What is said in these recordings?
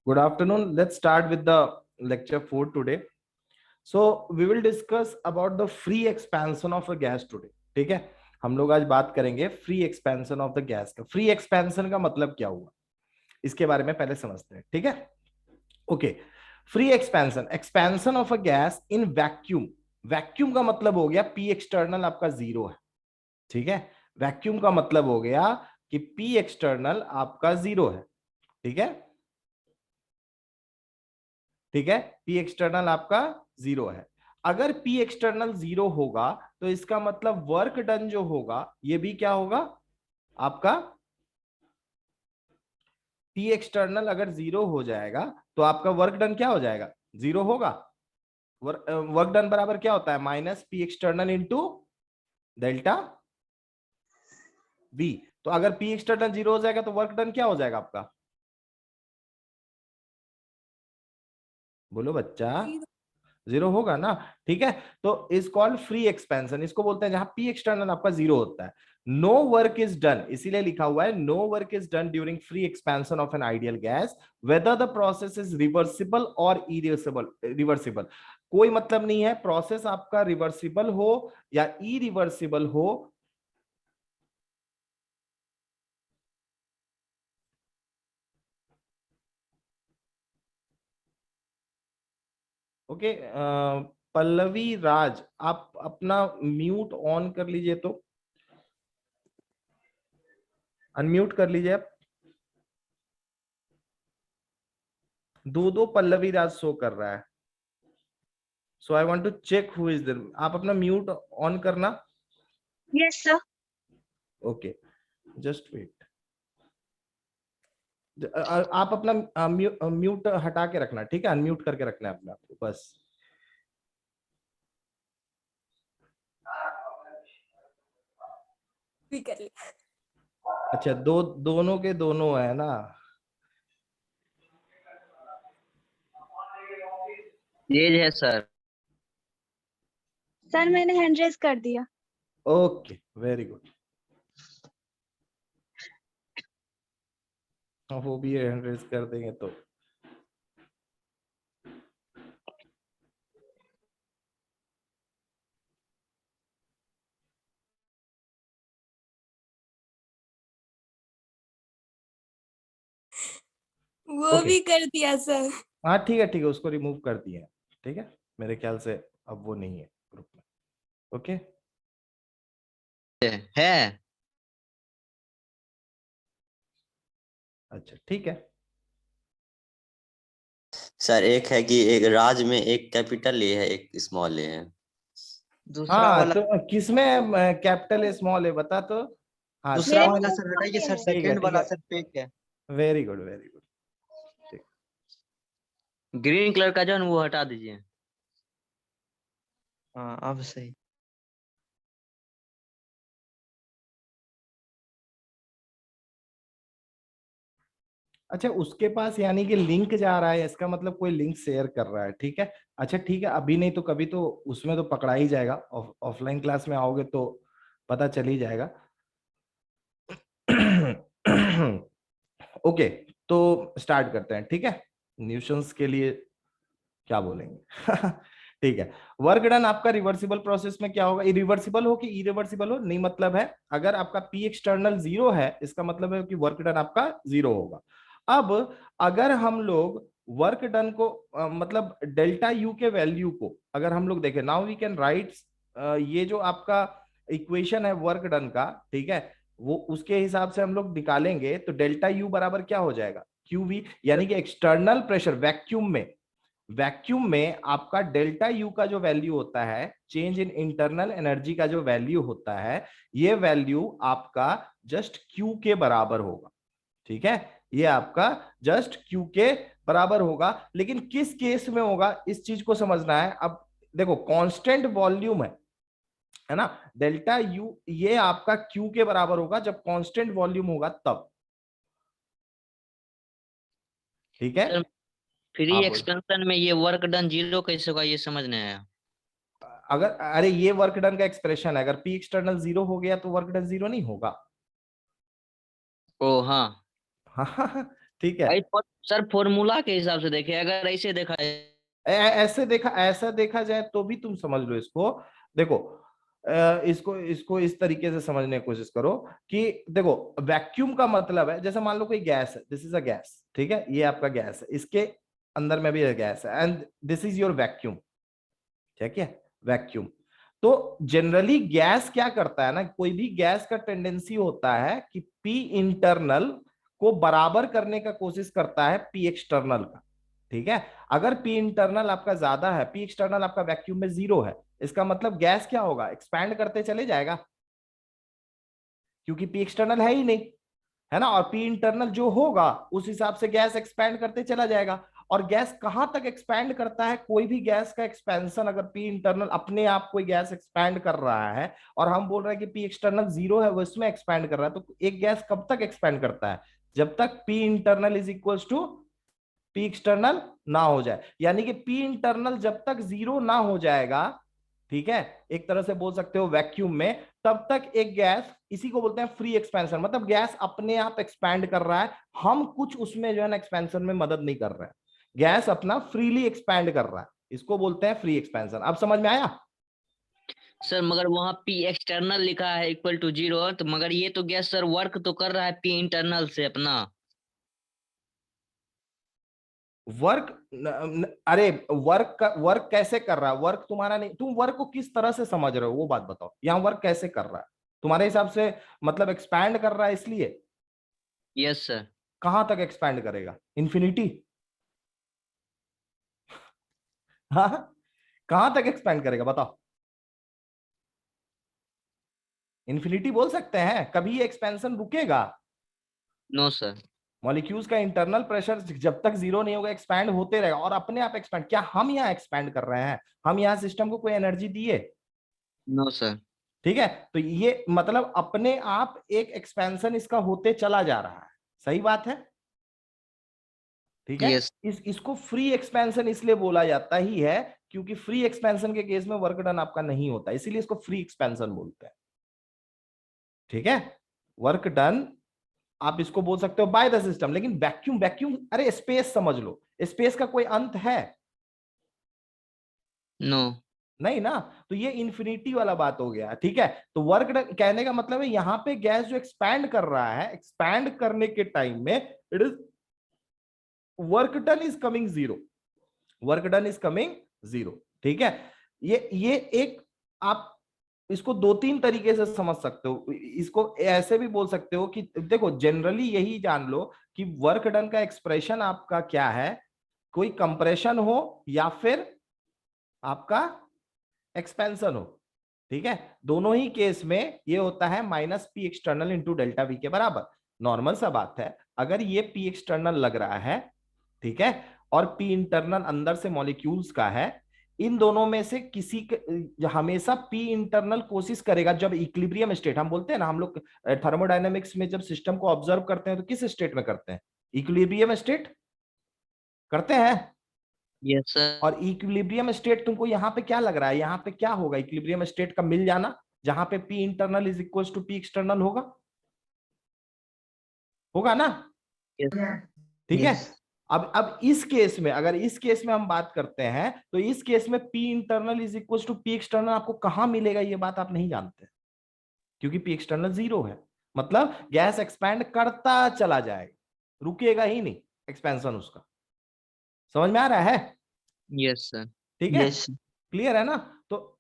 Good afternoon. Let's start with the lecture 4 today. So we will discuss about the free expansion of a gas today. ठीक है, हम लोग आज बात करेंगे free expansion of the gas का। Free expansion का मतलब क्या हुआ, इसके बारे में पहले समझते हैं। ठीक है, okay. Free expansion, expansion of a gas in vacuum. Vacuum का मतलब हो गया पी एक्सटर्नल आपका जीरो है। ठीक है, वैक्यूम का मतलब हो गया कि पी एक्सटर्नल आपका जीरो है। ठीक है, ठीक है, पी एक्सटर्नल आपका जीरो है। अगर पी एक्सटर्नल जीरो होगा तो इसका मतलब वर्क डन जो होगा ये भी क्या होगा आपका, पी एक्सटर्नल अगर जीरो हो जाएगा तो आपका वर्क डन क्या हो जाएगा, जीरो होगा। वर्क डन बराबर क्या होता है, minus P external into delta V. तो अगर पी एक्सटर्नल जीरो हो जाएगा तो वर्क डन क्या हो जाएगा आपका, बोलो बच्चा, जीरो होगा ना। ठीक है, तो इस कॉल्ड फ्री एक्सपेंशन, इसको बोलते हैं जहां पी एक्सटर्नल आपका जीरो होता है। नो वर्क इज डन, इसीलिए लिखा हुआ है no work is done during free expansion of an ideal gas whether the process is reversible और इरिवर्सिबल। रिवर्सिबल कोई मतलब नहीं है, प्रोसेस आपका रिवर्सिबल हो या इरिवर्सिबल हो। ओके, पल्लवी राज, आप अपना म्यूट ऑन कर लीजिए, तो अनम्यूट कर लीजिए आप। दो दो पल्लवी राज शो कर रहा है, so I want to check who is there. आप अपना म्यूट ऑन करना। Yes sir. Okay, just wait. आप अपना म्यूट हटा के रखना, ठीक है, अनम्यूट करके रखना है अपने आप को बस। भी कर लिया। अच्छा, दोनों के दोनों है ना। ये है सर। सर मैंने हैंड रेज कर दिया। Okay, very good. वो भी हैंड रेज कर देंगे तो। वो Okay. भी कर दिया सर। हाँ ठीक है, ठीक है, उसको रिमूव कर दिए हैं। ठीक है, मेरे ख्याल से अब वो नहीं है ग्रुप में। ओके, है अच्छा ठीक है। सर। एक है कि एक राज में एक कैपिटल ए है, एक स्मॉल ए है। दूसरा हाँ वाला तो किसमें कैपिटल स्मॉल है बता तो। हाँ दूसरा मेरे वाला में सर हटाइए सर, है। ठीक है, सेकंड ठीक वाला है, सर फेक है। Very good, very good. Green colour का जो है ना, वो हटा दीजिए। हाँ अब सही। अच्छा, उसके पास यानी कि लिंक जा रहा है, इसका मतलब कोई लिंक शेयर कर रहा है। ठीक है, अच्छा ठीक है, अभी नहीं तो कभी तो उसमें तो पकड़ा ही जाएगा। ऑफलाइन क्लास में आओगे तो पता चल ही जाएगा। ओके, तो स्टार्ट करते हैं। ठीक है, न्यूशंस के लिए क्या बोलेंगे। ठीक है, वर्क डन आपका रिवर्सिबल प्रोसेस में क्या होगा, इरिवर्सिबल हो कि इरिवर्सिबल हो नहीं मतलब है। अगर आपका पी एक्सटर्नल जीरो है इसका मतलब है कि वर्क डन आपका जीरो होगा। अब अगर हम लोग वर्क डन को मतलब डेल्टा यू के वैल्यू को अगर हम लोग देखें, नाउ वी कैन राइट, ये जो आपका इक्वेशन है वर्क डन का, ठीक है, वो उसके हिसाब से हम लोग निकालेंगे तो डेल्टा यू बराबर क्या हो जाएगा, क्यू वी, यानी कि एक्सटर्नल प्रेशर वैक्यूम में। वैक्यूम में आपका डेल्टा यू का जो वैल्यू होता है, चेंज इन इंटरनल एनर्जी का जो वैल्यू होता है, ये वैल्यू आपका जस्ट क्यू के बराबर होगा। ठीक है, ये आपका जस्ट क्यू के बराबर होगा। लेकिन किस केस में होगा इस चीज को समझना है। अब देखो, कांस्टेंट वॉल्यूम है ना, डेल्टा यू ये आपका क्यू के बराबर होगा जब कांस्टेंट वॉल्यूम होगा तब। ठीक है, सर फ्री हाँ बोल। एक्सपेंशन में ये वर्क डन जीरो कैसे होगा, ये समझ नहीं आया। अगर अरे ये वर्क डन का एक्सप्रेशन है, अगर पी एक्सटर्नल जीरो हो गया तो वर्क डन जीरो नहीं होगा। ओ हाँ। हाँ, ठीक है, भाई सर फॉर्मूला के हिसाब से देखे, अगर ऐसे देखा जाए ऐसा देखा जाए तो भी तुम समझ लो इसको। देखो इसको इसको इस तरीके से समझने की कोशिश करो कि देखो वैक्यूम का मतलब है, जैसे मान लो कोई गैस है, दिस इज अ गैस, ठीक है, ये आपका गैस है, इसके अंदर में भी गैस है, and this is your vacuum, ठीक है, वैक्यूम। तो जनरली गैस क्या करता है ना, कोई भी गैस का टेंडेंसी होता है कि पी इंटरनल को बराबर करने का कोशिश करता है पी एक्सटर्नल का, ठीक है। अगर पी इंटरनल आपका ज्यादा है, पी एक्सटर्नल आपका वैक्यूम में 0 है, इसका मतलब गैस क्या होगा, एक्सपैंड करते चले जाएगा, क्योंकि पी एक्सटर्नल है ही नहीं, है ना, और पी इंटरनल जो होगा उस हिसाब से गैस एक्सपैंड करते चला जाएगा। और गैस कहां तक एक्सपैंड करता है, कोई भी गैस का एक्सपेंशन, अगर पी इंटरनल अपने आप कोई गैस एक्सपैंड कर रहा है और हम बोल रहे हैं कि पी एक्सटर्नल 0 है, वो इसमें एक्सपैंड कर रहा है, तो एक गैस कब तक एक्सपैंड करता है, जब तक P internal is equal to P external ना हो जाए। यानी कि पी इंटरनल जब तक 0 ना हो जाएगा, ठीक है, एक तरह से बोल सकते हो वैक्यूम में, तब तक एक गैस, इसी को बोलते हैं फ्री एक्सपेंशन, मतलब गैस अपने आप एक्सपैंड कर रहा है, हम कुछ उसमें जो है ना एक्सपेंशन में मदद नहीं कर रहे हैं, गैस अपना फ्रीली एक्सपैंड कर रहा है, इसको बोलते हैं फ्री एक्सपेंशन। अब समझ में आया? सर, मगर वहाँ पी एक्सटर्नल लिखा है इक्वल टू 0, तो मगर ये तो गैस सर वर्क तो कर रहा है पी इंटरनल से अपना। वर्क अरे वर्क कैसे कर रहा है, वर्क तुम्हारा नहीं, तुम वर्क को किस तरह से समझ रहे हो वो बात बताओ, यहाँ वर्क कैसे कर रहा है तुम्हारे हिसाब से, मतलब एक्सपैंड कर रहा है इसलिए, यस सर। कहां तक एक्सपैंड करेगा, इन्फिनिटी? हाँ, कहां तक एक्सपैंड करेगा बताओ, इन्फिनिटी बोल सकते हैं, कभी एक्सपेंशन रुकेगा? No sir. मॉलिक्यूल्स का इंटरनल प्रेशर जब तक 0 नहीं होगा एक्सपैंड होते रहेगा, और अपने आप एक्सपैंड, क्या हम यहाँ एक्सपैंड कर रहे हैं, हम यहाँ सिस्टम को कोई एनर्जी दिए? No sir. ठीक है, तो ये मतलब अपने आप एक एक्सपेंशन इसका होते चला जा रहा है, सही बात है, ठीक है। यस। इसको फ्री एक्सपेंशन इसलिए बोला जाता ही है क्योंकि फ्री एक्सपेंशन के केस में वर्क डन आपका नहीं होता, इसीलिए इसको फ्री एक्सपेंशन बोलते हैं, ठीक है। वर्क डन आप इसको बोल सकते हो बाय द सिस्टम, लेकिन वैक्यूम, वैक्यूम अरे स्पेस समझ लो, स्पेस का कोई अंत है? नो। नहीं ना, तो ये इन्फिनिटी वाला बात हो गया, ठीक है। तो वर्क डन कहने का मतलब है यहाँ पे गैस जो एक्सपैंड कर रहा है, एक्सपैंड करने के टाइम में it is work done is coming 0, work done is coming 0, ठीक है। ये एक आप इसको 2-3 तरीके से समझ सकते हो, इसको ऐसे भी बोल सकते हो कि देखो जनरली यही जान लो कि वर्क डन का एक्सप्रेशन आपका क्या है, कोई कंप्रेशन हो या फिर आपका एक्सपेंशन हो, ठीक है, दोनों ही केस में ये होता है minus P external into delta we के बराबर। नॉर्मल सा बात है, अगर ये पी एक्सटर्नल लग रहा है, ठीक है, और पी इंटरनल अंदर से मॉलिक्यूल्स का है, इन दोनों में से किसी हमेशा पी इंटरनल कोशिश करेगा, जब इक्विलिब्रियम स्टेट हम बोलते हैं ना, हम लोग थर्मोडायनेमिक्स में जब सिस्टम को ऑब्जर्व करते हैं तो किस स्टेट में करते हैं, इक्विलिब्रियम स्टेट करते हैं। Yes sir. और इक्विलिब्रियम स्टेट तुमको यहाँ पे क्या लग रहा है, यहाँ पे क्या होगा, इक्विलिब्रियम स्टेट का मिल जाना, जहां पे P internal is equal to P external होगा, होगा ना, ठीक है। यस। अब इस केस में, अगर इस केस में हम बात करते हैं तो इस केस में P internal is equal to P external आपको कहां मिलेगा, ये बात आप नहीं जानते, क्योंकि पी एक्सटर्नल 0 है, मतलब गैस एक्सपैंड करता चला जाएगा, रुकेगा ही नहीं एक्सपेंशन उसका, समझ में आ रहा है? Yes sir. ठीक है, यस। क्लियर है ना? तो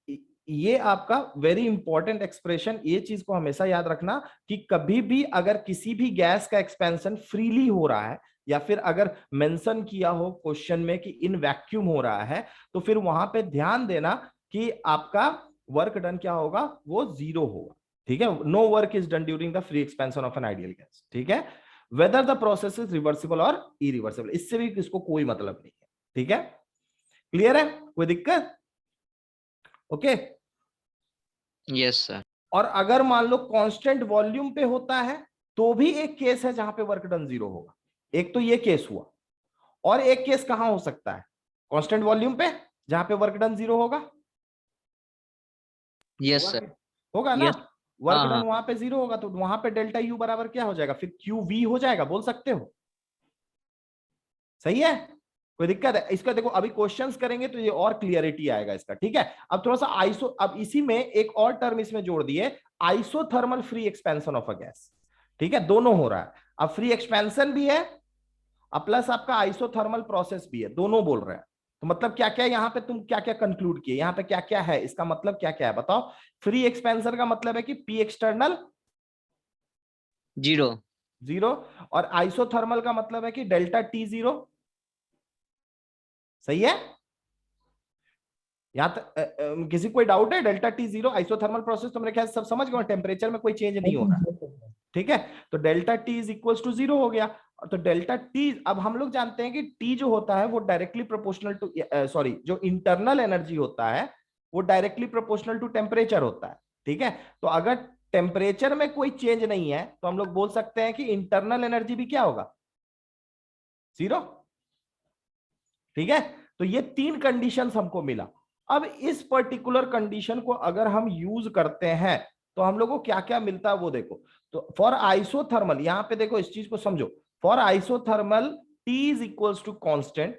ये आपका वेरी इंपॉर्टेंट एक्सप्रेशन, ये चीज को हमेशा याद रखना कि कभी भी अगर किसी भी गैस का एक्सपेंशन फ्रीली हो रहा है, या फिर अगर मेंशन किया हो क्वेश्चन में कि इन वैक्यूम हो रहा है, तो फिर वहां पे ध्यान देना कि आपका वर्क डन क्या होगा, वो 0 होगा, ठीक है। No work is done during the free expansion of an ideal gas, ठीक है, whether the process is reversible और इरिवर्सिबल, इससे भी इसको कोई मतलब नहीं है, ठीक है, क्लियर है, कोई दिक्कत? ओके। Yes sir. और अगर मान लो कांस्टेंट वॉल्यूम पे होता है तो भी एक केस है जहां पे वर्क डन 0 होगा, एक तो ये केस हुआ, और एक केस कहां हो सकता है, कांस्टेंट वॉल्यूम पे जहां पे वर्क डन 0 होगा, यस सर। होगा ना, यस। वर्क हाँ डन हाँ। वहां पे 0 होगा, तो वहां पे डेल्टा यू बराबर क्या हो जाएगा, फिर क्यू वी हो जाएगा, बोल सकते हो, सही है, कोई दिक्कत है? इसका देखो अभी क्वेश्चंस करेंगे तो ये और क्लियरिटी आएगा इसका, ठीक है। अब थोड़ा सा आइसो, अब इसी में एक और टर्म इसमें जोड़ दिए, isothermal free expansion of a gas, ठीक है, दोनों हो रहा है। अब फ्री एक्सपेंशन भी है अब प्लस आपका आइसोथर्मल प्रोसेस भी है, दोनों बोल रहे हैं। तो मतलब क्या क्या यहाँ पे तुम क्या क्या कंक्लूड किए, यहाँ पे क्या क्या है, इसका मतलब क्या क्या है बताओ। फ्री एक्सपेंशन का मतलब है कि पी एक्सटर्नल 0। 0, और आइसोथर्मल का मतलब है कि डेल्टा टी 0। सही है? यहाँ तक किसी कोई डाउट है? डेल्टा टी 0 आइसोथर्मल प्रोसेस तो मेरे ख्याल से सब समझ गए, टेम्परेचर में कोई चेंज नहीं हो रहा, ठीक है। तो delta T is equal to 0 हो गया। तो डेल्टा टी, अब हम लोग जानते हैं कि टी जो होता है वो डायरेक्टली प्रोपोर्शनल टू, सॉरी, जो इंटरनल एनर्जी होता है वो डायरेक्टली प्रोपोर्शनल टू टेम्परेचर होता है, ठीक है। तो अगर टेम्परेचर में कोई चेंज नहीं है तो हम लोग बोल सकते हैं कि इंटरनल एनर्जी भी क्या होगा, 0, ठीक है। तो ये 3 कंडीशंस हमको मिला। अब इस पर्टिकुलर कंडीशन को अगर हम यूज करते हैं तो हम लोग को क्या क्या मिलता है वो देखो। तो फॉर आइसोथर्मल, यहां पे देखो इस चीज को समझो, for isothermal T is equals to constant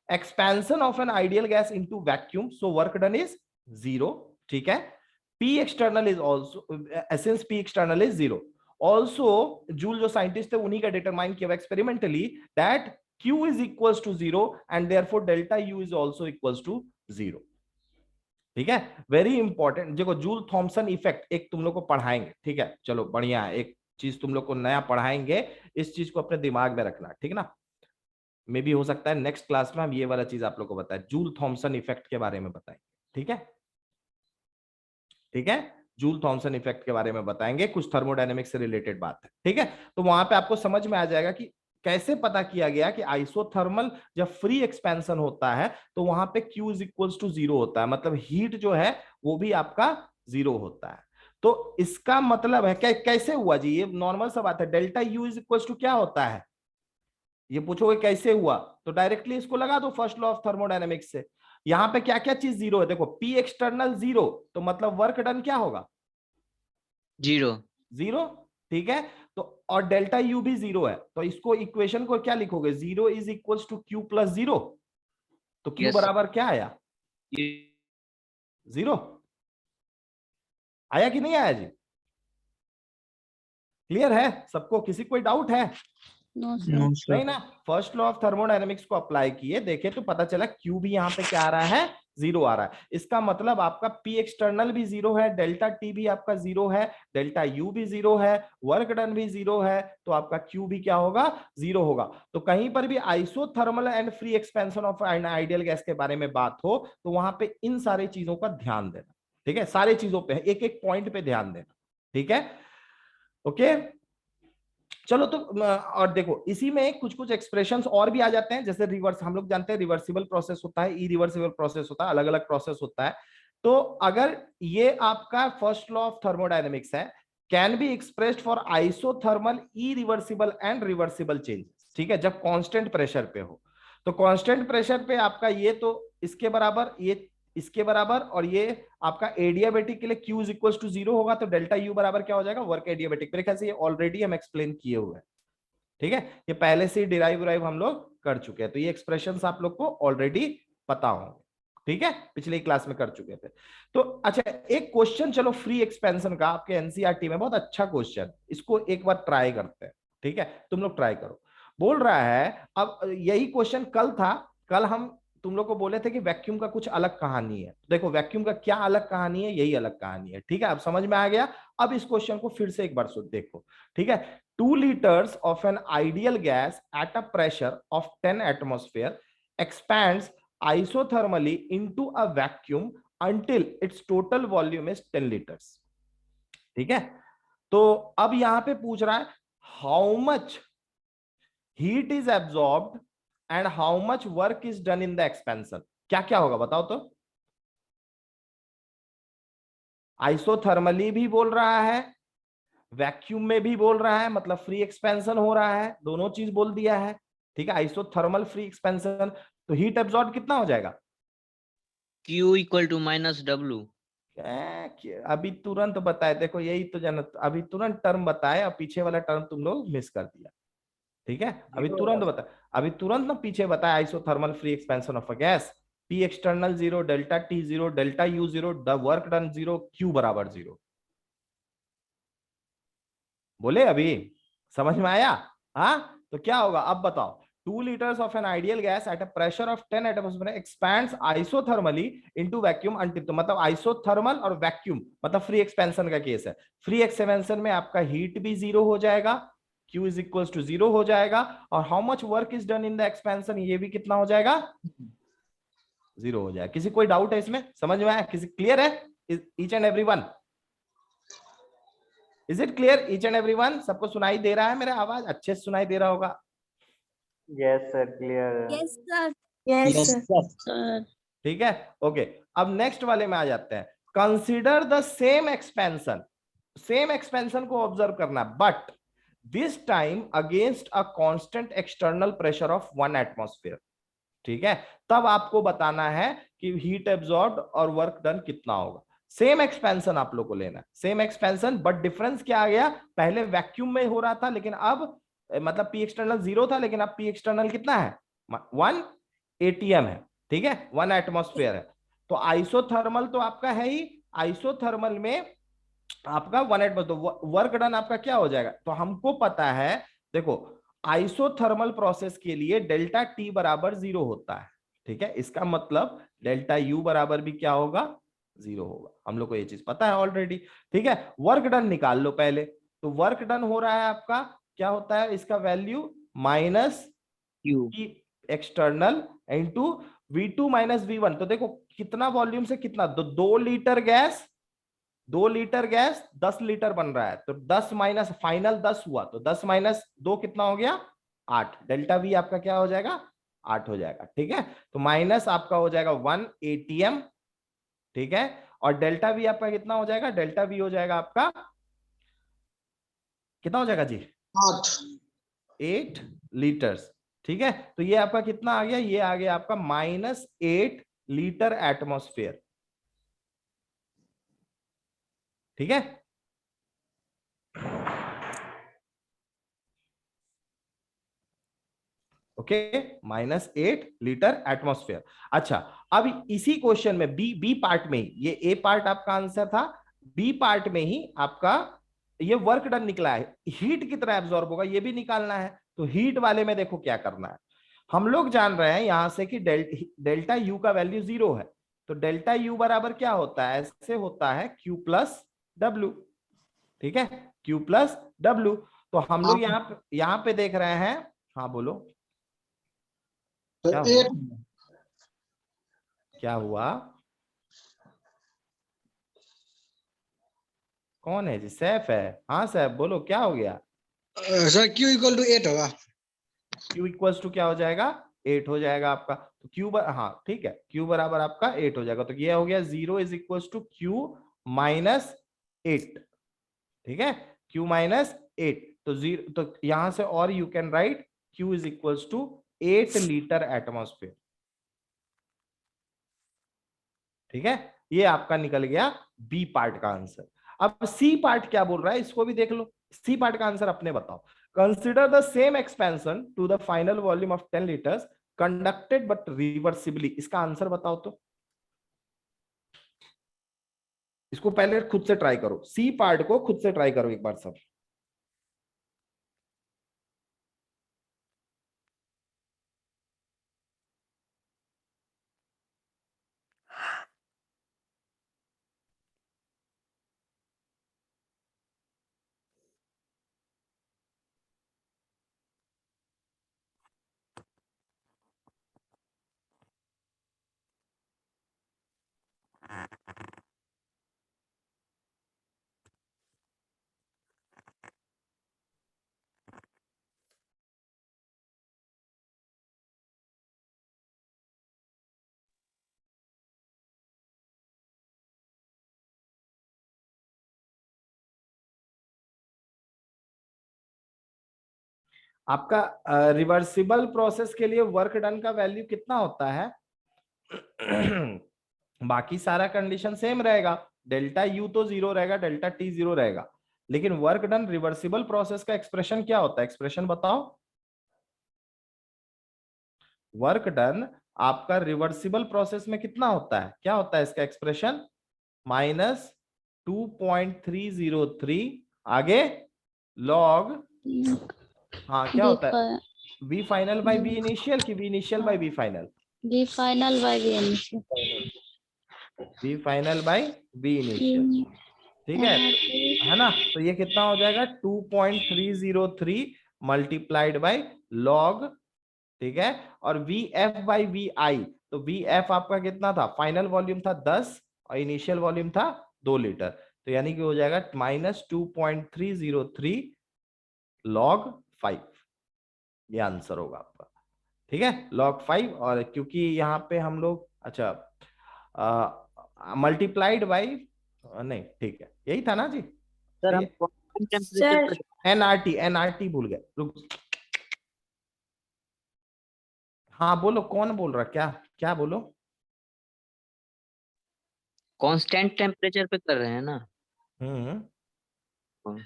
expansion of an ideal gas into vacuum, so work done is 0, ठीक है। P external is also, since P external is 0, also Joule जो साइंटिस्ट है उन्हीं का डिटरमाइन किया experimentally that Q is equals to 0 and therefore delta U is also equals to 0, ठीक है। Very important, देखो जूल थॉमसन इफेक्ट एक तुम लोग को पढ़ाएंगे, ठीक है, चलो बढ़िया है, एक चीज तुम लोग को नया पढ़ाएंगे, इस चीज को अपने दिमाग में रखना, ठीक है ना। मे भी हो सकता है नेक्स्ट क्लास में हम ये वाला चीज आप लोग को बताएं, जूल थॉमसन इफेक्ट के बारे में बताएंगे, ठीक है, ठीक है। जूल थॉमसन इफेक्ट के बारे में बताएंगे, कुछ थर्मोडायनेमिक्स से रिलेटेड बात है, ठीक है। तो वहां पे आपको समझ में आ जाएगा कि कैसे पता किया गया कि आइसोथर्मल जब फ्री एक्सपेंशन होता है तो वहां पे Q इज इक्वल्स टू 0 होता है, मतलब हीट जो है वो भी आपका 0 होता है। तो इसका मतलब है कैसे हुआ जी, ये नॉर्मल सा बात है, delta U is equals to क्या होता है, ये पूछोगे कैसे हुआ तो डायरेक्टली इसको लगा दो फर्स्ट लॉ ऑफ थर्मोडायनेमिक्स से। यहां पे क्या क्या चीज 0 है, देखो पी एक्सटर्नल 0, तो मतलब वर्क डन क्या होगा, 0। 0, ठीक है। तो और डेल्टा यू भी 0 है, तो इसको इक्वेशन को क्या लिखोगे, 0 is equals to Q plus 0, तो क्यू Yes, बराबर क्या आया, 0 आया कि नहीं आया जी? क्लियर है सबको, किसी कोई डाउट है? नो नहीं ना, फर्स्ट लॉ ऑफ थर्मोडायनेमिक्स को अप्लाई किए, देखे तो पता चला क्यू भी यहाँ पे क्या आ रहा है, 0 आ रहा है। इसका मतलब आपका पी एक्सटर्नल भी 0 है, डेल्टा टी भी आपका 0 है, डेल्टा यू भी 0 है, वर्क डन भी 0 है, तो आपका क्यू भी क्या होगा, 0 होगा। तो कहीं पर भी isothermal and free expansion of an ideal gas के बारे में बात हो तो वहां पे इन सारी चीजों का ध्यान देना, ठीक है, सारी चीजों पे एक एक पॉइंट पे ध्यान देना, ठीक है, ओके। चलो तो और देखो इसी में कुछ कुछ एक्सप्रेशंस और भी आ जाते हैं, जैसे रिवर्स, हम लोग जानते हैं रिवर्सिबल प्रोसेस होता है, इरिवर्सिबल प्रोसेस होता है, अलग अलग प्रोसेस होता है। तो अगर ये आपका फर्स्ट लॉ ऑफ थर्मोडायनेमिक्स है, can be expressed for isothermal irreversible and reversible changes, ठीक है, जब कांस्टेंट प्रेशर पे हो। तो कांस्टेंट प्रेशर पे आपका ये तो इसके बराबर, ये इसके बराबर, और ये आपका एडियाबेटिक के लिए Q इज इक्वल टू 0 होगा, तो डेल्टा U बराबर क्या हो जाएगा, वर्क एडियाबेटिक। मेरे ख्याल से ये ऑलरेडी हम एक्सप्लेन किए हुए हैं, ठीक है, ये पहले से ही डिराइव हम लोग कर चुके हैं, तो ये एक्सप्रेशंस आप लोग को ऑलरेडी पता होंगे, ठीक है, पिछले क्लास में कर चुके थे। तो अच्छा एक क्वेश्चन चलो फ्री एक्सपेंशन का आपके एनसीईआरटी में बहुत अच्छा क्वेश्चन, इसको एक बार ट्राई करते हैं, ठीक है, तुम लोग ट्राई करो। बोल रहा है, अब यही क्वेश्चन कल था, कल हम तुम लोग को बोले थे कि वैक्यूम का कुछ अलग कहानी है, देखो वैक्यूम का क्या अलग कहानी है, यही अलग कहानी है, ठीक है, अब समझ में आ गया। अब इस क्वेश्चन को फिर से एक बार सुन देखो, ठीक है। 2 liters of an ideal gas at a pressure of 10 atmosphere expands isothermally into a vacuum until its total volume is 10 liters, ठीक है। तो अब यहां पे पूछ रहा है how much heat is absorbed and how much work is done in the expansion, क्या क्या होगा बताओ तो। आइसोथर्मली भी बोल रहा है, वैक्यूम में भी बोल रहा है, मतलब फ्री एक्सपेंशन हो रहा है, दोनों चीज बोल दिया है, ठीक है, आइसोथर्मल फ्री एक्सपेंशन। तो हीट एब्सॉर्ब कितना हो जाएगा, Q इक्वल टू -W। अभी तुरंत बताए, देखो यही तो जाना, अभी तुरंत टर्म बताए और पीछे वाला टर्म तुम लोग मिस कर दिया, ठीक है, अभी तुरंत बता, अभी तुरंत ना पीछे बताया isothermal free expansion of a gas, P external 0, delta T 0, delta U 0, the work done 0, Q बराबर 0। बोले अभी समझ में आया? हाँ, तो क्या होगा अब बताओ। 2 liters of an ideal gas at a pressure of 10 atmosphere expands isothermally into vacuum until, तो मतलब आइसोथर्मल और वैक्यूम मतलब फ्री एक्सपेंशन का केस है। फ्री एक्सपेंशन में आपका हीट भी 0 हो जाएगा, Q इज इक्वल टू 0 हो जाएगा, और how much work is done in the expansion, ये भी कितना हो जाएगा, 0 हो जाएगा। किसी कोई डाउट है इसमें, समझ में आया, किसी क्लियर है? Each and everyone, is it clear each and everyone? सबको सुनाई दे रहा है मेरा आवाज, अच्छे से सुनाई दे रहा होगा? यस सर, क्लियर है। Yes sir. Yes sir. ठीक है, ओके। अब नेक्स्ट वाले में आ जाते हैं। Consider the same expansion, same expansion को ऑब्जर्व करना, but this time against a constant external pressure of 1 atmosphere. ठीक है, तब आपको बताना है कि हीट एब्जॉर्ब्ड और वर्क डन कितना होगा। सेम एक्सपेंशन आप लोग को लेना है, सेम एक्सपेंशन, बट डिफरेंस क्या आ गया, पहले वैक्यूम में हो रहा था लेकिन अब मतलब पी एक्सटर्नल 0 था, लेकिन अब पी एक्सटर्नल कितना है, 1 एटीएम है। ठीक है, 1 एटमॉस्फेयर है। तो आइसोथर्मल तो आपका है ही, आइसोथर्मल में आपका 1 एटमॉस्फेयर, तो वर्क डन आपका क्या हो जाएगा, तो हमको पता है, देखो आइसोथर्मल प्रोसेस के लिए डेल्टा टी बराबर 0 होता है। ठीक है, इसका मतलब डेल्टा यू बराबर भी क्या होगा, 0 होगा। हम लोग को ये चीज पता है ऑलरेडी। ठीक है, वर्क डन निकाल लो पहले। तो वर्क डन हो रहा है आपका, क्या होता है इसका value, minus Q external into V2 minus V1। तो देखो कितना वॉल्यूम से कितना, 2 litre gas, 2 litre gas 10 litre बन रहा है, तो 10 माइनस फाइनल 10 हुआ, तो 10 माइनस 2 कितना हो गया, 8। डेल्टा वी आपका क्या हो जाएगा, 8 हो जाएगा। ठीक है, तो माइनस आपका हो जाएगा 1 एटीएम। ठीक है, और डेल्टा वी आपका कितना हो जाएगा, डेल्टा वी हो जाएगा आपका कितना हो जाएगा जी, 8 लीटर्स। ठीक है, तो ये आपका कितना आ गया, ये आ गया आपका -8 लीटर एटमॉस्फेयर। ठीक है, ओके, -8 लीटर एटमॉस्फेयर। अच्छा, अब इसी क्वेश्चन में बी पार्ट में ही, ये ए पार्ट आपका आंसर था, बी पार्ट में ही आपका ये वर्क डन निकला है, हीट कितना एब्जॉर्ब होगा ये भी निकालना है। तो हीट वाले में देखो क्या करना है, हम लोग जान रहे हैं यहां से कि डेल्टा यू का वैल्यू 0 है, तो डेल्टा यू बराबर क्या होता है, ऐसे होता है Q प्लस W। ठीक है, Q प्लस W। तो हम लोग यहाँ पे देख रहे हैं, हाँ बोलो क्या हुआ, क्या हुआ, कौन है जी, सैफ है? हाँ सैफ बोलो क्या हो गया। सर Q इक्वल टू 8 होगा। Q इक्वल्स टू क्या हो जाएगा, 8 हो जाएगा आपका। तो Q हाँ ठीक है, Q बराबर आपका 8 हो जाएगा। तो ये हो गया 0 is equals to Q minus 8। ठीक है, Q माइनस 8, तो 0, तो यहां से और you can write Q is equals to 8 litre atmosphere. ठीक है, ये आपका निकल गया बी पार्ट का आंसर। अब सी पार्ट क्या बोल रहा है, इसको भी देख लो। सी पार्ट का आंसर अपने बताओ। Consider the same expansion to the final volume of 10 litres conducted but reversibly. इसका आंसर बताओ तो, इसको पहले खुद से ट्राई करो, सी पार्ट को खुद से ट्राई करो एक बार सब। आपका रिवर्सिबल प्रोसेस के लिए वर्क डन का वैल्यू कितना होता है बाकी सारा कंडीशन सेम रहेगा, डेल्टा यू तो 0 रहेगा, डेल्टा टी 0 रहेगा, लेकिन वर्क डन रिवर्सिबल प्रोसेस का एक्सप्रेशन क्या होता है, एक्सप्रेशन बताओ। वर्क डन आपका रिवर्सिबल प्रोसेस में कितना होता है, क्या होता है इसका एक्सप्रेशन, -2.303 आगे लॉग, हाँ क्या होता है, V final by V initial की V initial by V final, V final by V initial. V final by V initial, ठीक है ना। तो ये कितना हो जाएगा 2.303 मल्टीप्लाइड बाई लॉग, ठीक है, और वी एफ बाई वी आई, तो वी एफ आपका कितना था, फाइनल वॉल्यूम था 10 और इनिशियल वॉल्यूम था 2 लीटर, तो यानी कि हो जाएगा -2.303 log 5, ये आंसर होगा आपका, ठीक है, log 5। और क्योंकि यहाँ पे हम लोग अच्छा मल्टीप्लाइड बाई, नहीं ठीक है यही था ना जी, सर हम सही कांस्टेंट टेम्परेचर सर पर एनआरटी, एनआरटी भूल गए, रुक, हाँ बोलो कौन बोल रहा, क्या क्या बोलो, कांस्टेंट टेम्परेचर पे कर रहे हैं ना। हम्म, हाँ।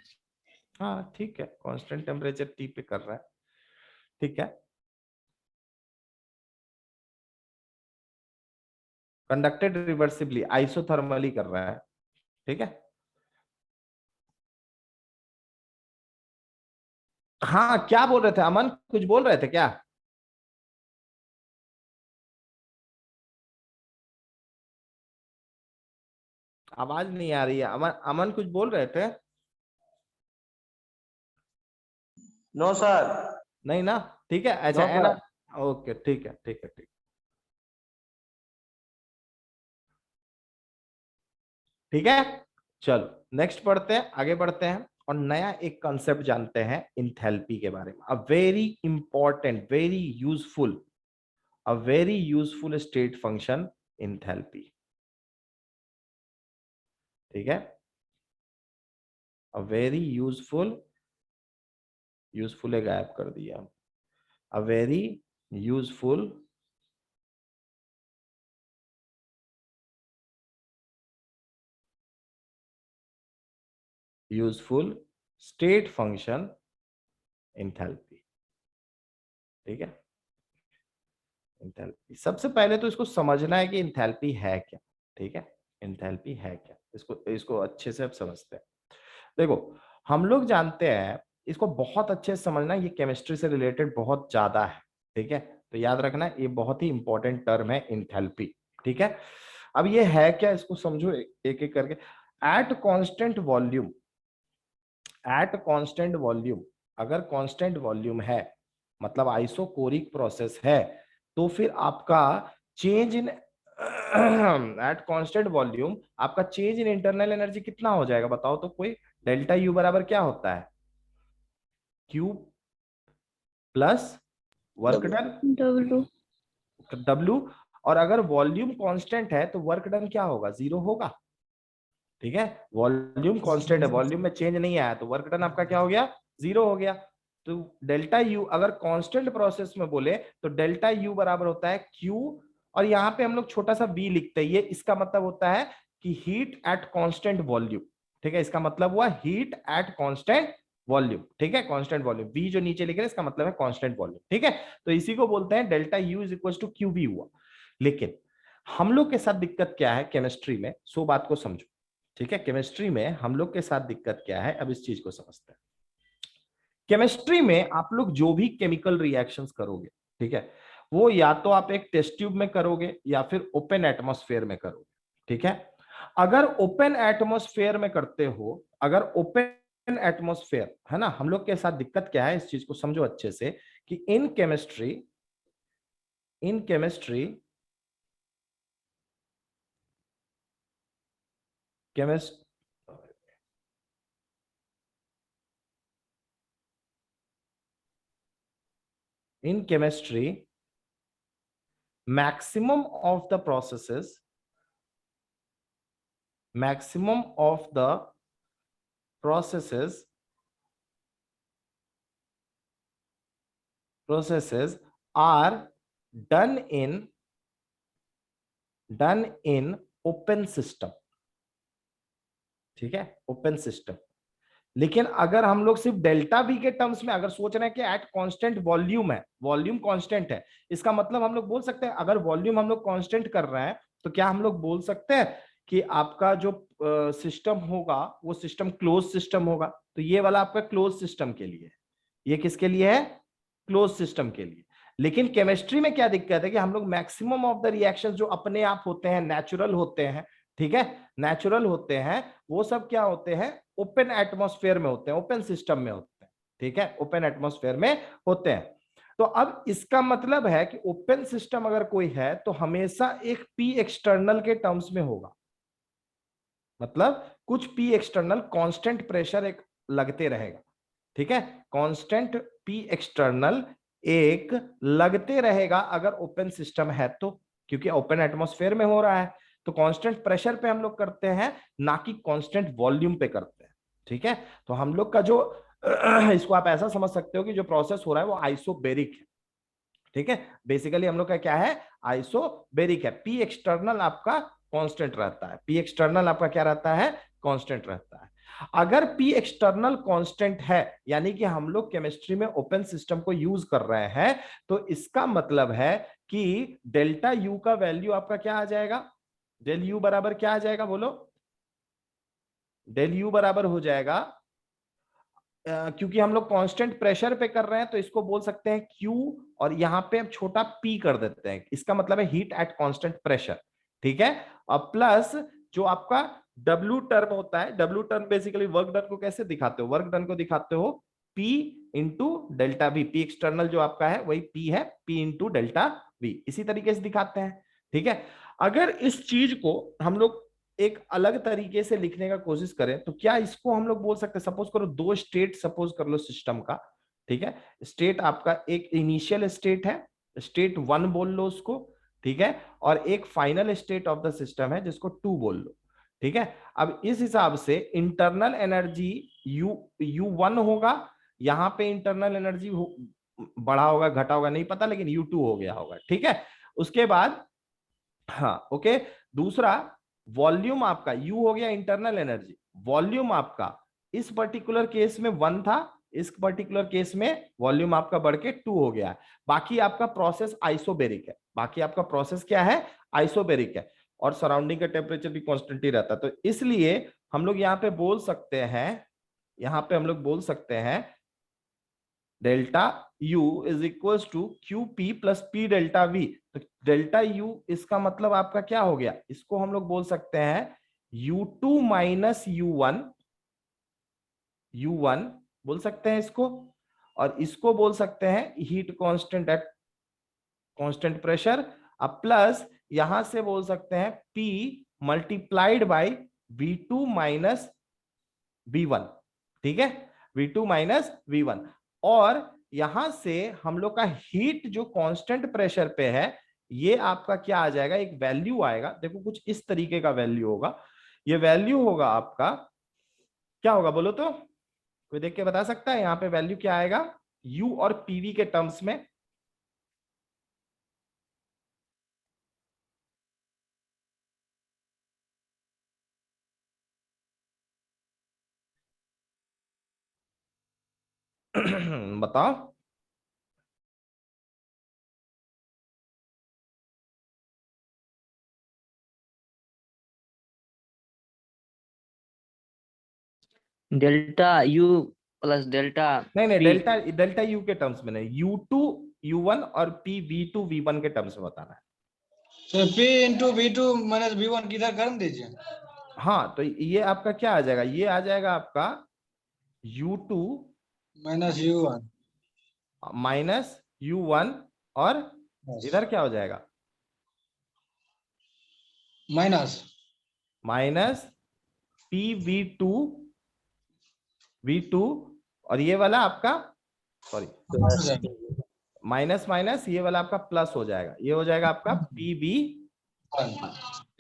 हाँ ठीक है, कांस्टेंट टेम्परेचर टी पे कर रहा है, ठीक है, कंडक्टेड रिवर्सिबली आइसोथर्मली कर रहा है, ठीक है, हाँ क्या बोल रहे थे अमन, कुछ बोल रहे थे क्या, आवाज नहीं आ रही है अमन, अमन कुछ बोल रहे थे, नो सर। नहीं ना, ठीक है, अच्छा नो है ना, सर। ओके ठीक है ठीक है ठीक, ठीक है, चलो नेक्स्ट पढ़ते हैं, आगे बढ़ते हैं और नया एक कंसेप्ट जानते हैं इंथैल्पी के बारे में, a very important, very useful, a very useful state function enthalpy, ठीक है, अ वेरी यूजफुल, यूजफुल गायब कर दिया, a very useful useful state function enthalpy, ठीक है, इंथैल्पी सबसे पहले तो इसको समझना है कि इंथैल्पी है क्या, ठीक है, इंथैल्पी है क्या, इसको इसको अच्छे से अब समझते हैं। देखो हम लोग जानते हैं, इसको बहुत अच्छे से समझना, ये केमिस्ट्री से रिलेटेड बहुत ज्यादा है, ठीक है, तो याद रखना ये बहुत ही इंपॉर्टेंट टर्म है इंथैल्पी, ठीक है। अब ये है क्या, इसको समझो एक एक करके, eight constant volume, eight constant volume, अगर कांस्टेंट वॉल्यूम है मतलब आइसोकोरिक प्रोसेस है, तो फिर आपका change in eight constant volume आपका चेंज इन इंटरनल एनर्जी कितना हो जाएगा बताओ तो कोई, डेल्टा यू बराबर क्या होता है, Q plus work done, W W, और अगर वॉल्यूम कांस्टेंट है तो वर्क डन क्या होगा, 0 होगा, ठीक है, वॉल्यूम कांस्टेंट है, वॉल्यूम में चेंज नहीं आया तो वर्क डन आपका क्या हो गया, 0 हो गया। तो डेल्टा यू अगर कांस्टेंट प्रोसेस में बोले तो डेल्टा यू बराबर होता है क्यू, और यहाँ पे हम लोग छोटा सा बी लिखते हैं, ये इसका मतलब होता है कि हीट एट कांस्टेंट वॉल्यूम, ठीक है, इसका मतलब हुआ हीट एट कांस्टेंट वॉल्यूम, ठीक है, कांस्टेंट वॉल्यूम, वी जो नीचे लिख रहे हैं इसका मतलब है कांस्टेंट वॉल्यूम, ठीक है, तो इसी को बोलते हैं delta U is equal to Q V हुआ। लेकिन हम लोग के साथ दिक्कत क्या है केमिस्ट्री में, सो बात को समझो, ठीक है, केमिस्ट्री में हम लोग के साथ दिक्कत क्या है, अब इस चीज को समझते हैं। केमिस्ट्री में आप लोग जो भी केमिकल रिएक्शंस करोगे, ठीक है, वो या तो आप एक टेस्ट ट्यूब में करोगे या फिर ओपन एटमॉस्फेयर में करोगे, ठीक है। अगर ओपन एटमॉस्फेयर में करते हो, अगर ओपन एटमॉस्फेयर है ना, हम लोग के साथ दिक्कत क्या है, इस चीज को समझो अच्छे से कि in chemistry, in chemistry, chemist in chemistry maximum of the processes, maximum of the processes, processes are done in open system, ठीक है, ओपन सिस्टम, लेकिन अगर हम लोग सिर्फ डेल्टा वी के टर्म्स में अगर सोच रहे हैं कि एट कांस्टेंट वॉल्यूम है, वॉल्यूम कांस्टेंट है, इसका मतलब हम लोग बोल सकते हैं अगर वॉल्यूम हम लोग कांस्टेंट कर रहे हैं तो क्या हम लोग बोल सकते हैं कि आपका जो सिस्टम होगा वो सिस्टम क्लोज सिस्टम होगा। तो ये वाला आपका क्लोज सिस्टम के लिए है, ये किसके लिए है? क्लोज सिस्टम के लिए। लेकिन केमिस्ट्री में क्या दिक्कत है कि हम लोग मैक्सिमम ऑफ द रिएक्शंस जो अपने आप होते हैं, नेचुरल होते हैं, ठीक है, नेचुरल होते हैं, वो सब क्या होते हैं? ओपन एटमॉस्फेयर में होते हैं, ओपन सिस्टम में होते हैं, ठीक है, ओपन एटमॉस्फेयर में होते हैं। तो अब इसका मतलब है कि ओपन सिस्टम अगर कोई है तो हमेशा एक पी एक्सटर्नल के टर्म्स में होगा, मतलब कुछ पी एक्सटर्नल कांस्टेंट प्रेशर एक लगते रहेगा, ठीक है, कांस्टेंट पी एक्सटर्नल एक लगते रहेगा अगर ओपन सिस्टम है तो, क्योंकि ओपन एटमॉस्फेयर में हो रहा है तो कांस्टेंट प्रेशर पे हम लोग करते हैं, ना कि कांस्टेंट वॉल्यूम पे करते हैं, ठीक है। तो हम लोग का जो इसको आप ऐसा समझ सकते हो कि जो प्रोसेस हो रहा है वो आइसोबेरिक है, ठीक है, बेसिकली हम लोग का क्या है? आइसोबेरिक है। पी एक्सटर्नल आपका कांस्टेंट रहता है, पी एक्सटर्नल आपका क्या रहता है? कांस्टेंट रहता है। अगर पी एक्सटर्नल कांस्टेंट है, यानी कि हम लोग केमिस्ट्री में ओपन सिस्टम को यूज कर रहे हैं, तो इसका मतलब है कि डेल्टा यू का वैल्यू आपका क्या आ जाएगा? डेल यू बराबर क्या आ जाएगा बोलो? डेल यू बराबर हो जाएगा, क्योंकि हम लोग कांस्टेंट प्रेशर पे कर रहे हैं तो इसको बोल सकते हैं Q, और यहां पे अब छोटा p कर देते हैं, इसका मतलब है हीट एट कांस्टेंट प्रेशर, ठीक है। और प्लस जो आपका W टर्म होता है, W term basically work done को कैसे दिखाते हो? वर्क डन को दिखाते हो P into delta V, P external जो आपका है वही P है, P इंटू डेल्टा V, इसी तरीके से दिखाते हैं, ठीक है। अगर इस चीज को हम लोग एक अलग तरीके से लिखने का कोशिश करें तो क्या इसको हम लोग बोल सकते हैं, सपोज करो दो स्टेट सपोज कर लो सिस्टम का, ठीक है, स्टेट आपका एक इनिशियल स्टेट है, स्टेट 1 बोल लो उसको, ठीक है, और एक final state of the system है जिसको 2 बोल लो, ठीक है। अब इस हिसाब से इंटरनल एनर्जी U1 होगा, यहां पे इंटरनल एनर्जी बढ़ा होगा घटा होगा नहीं पता, लेकिन U2 हो गया होगा, ठीक है। उसके बाद हाँ ओके, दूसरा वॉल्यूम आपका U हो गया इंटरनल एनर्जी, वॉल्यूम आपका इस पर्टिकुलर केस में 1 था, इस पर्टिकुलर केस में वॉल्यूम आपका बढ़ के 2 हो गया है। बाकी आपका प्रोसेस आइसोबेरिक है, बाकी आपका प्रोसेस क्या है? आइसोबेरिक है, और सराउंडिंग का टेम्परेचर भी कांस्टेंट ही रहता है। तो इसलिए हम लोग यहाँ पे बोल सकते हैं, यहाँ पे हम लोग बोल सकते हैं delta U is equal to Q P plus P delta V. तो डेल्टा U इसका मतलब आपका क्या हो गया? इसको हम लोग बोल सकते हैं U2 माइनस U1 बोल सकते हैं इसको, और इसको बोल सकते हैं heat constant at constant pressure, अब प्लस यहां से बोल सकते हैं P multiplied by V2 minus V1, ठीक है, V2 माइनस V1। और यहां से हम लोग का हीट जो कांस्टेंट प्रेशर पे है, ये आपका क्या आ जाएगा? एक वैल्यू आएगा, देखो कुछ इस तरीके का वैल्यू होगा, ये वैल्यू होगा आपका क्या होगा बोलो तो? कोई देख के बता सकता है यहाँ पे वैल्यू क्या आएगा U और PV के टर्म्स में? बताओ। डेल्टा यू प्लस डेल्टा नहीं नहीं, पी। डेल्टा डेल्टा U के टर्म्स में नहीं, U2 U1 और P V2 V1 के टर्म्स में बताना है। Sir P into V2 minus V1 किधर कर दीजिए। हाँ तो ये आपका क्या आ जाएगा? ये आ जाएगा आपका U2 minus U1 minus U1, और इधर क्या हो जाएगा? माइनस माइनस PV2 V2, और ये वाला आपका सॉरी माइनस माइनस ये वाला आपका प्लस हो जाएगा, ये हो जाएगा आपका PV,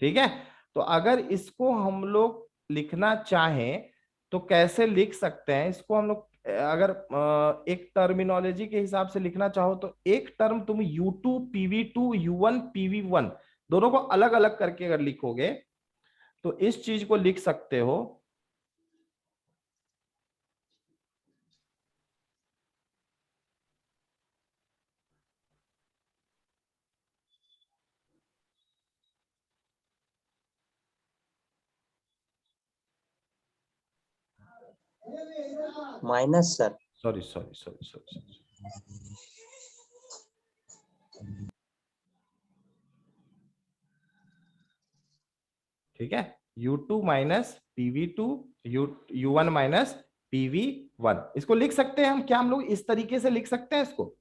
ठीक है। तो अगर इसको हम लोग लिखना चाहें तो कैसे लिख सकते हैं इसको हम लोग? अगर एक टर्मिनोलॉजी के हिसाब से लिखना चाहो तो एक टर्म तुम U2 PV2 U1 PV1 दोनों को अलग अलग करके अगर लिखोगे तो इस चीज को लिख सकते हो minus sir. Sorry sorry sorry sorry, ठीक है, U2 minus PV2 U1 minus PV1। इसको लिख सकते हैं हम क्या, हम लोग इस तरीके से लिख सकते हैं, इसको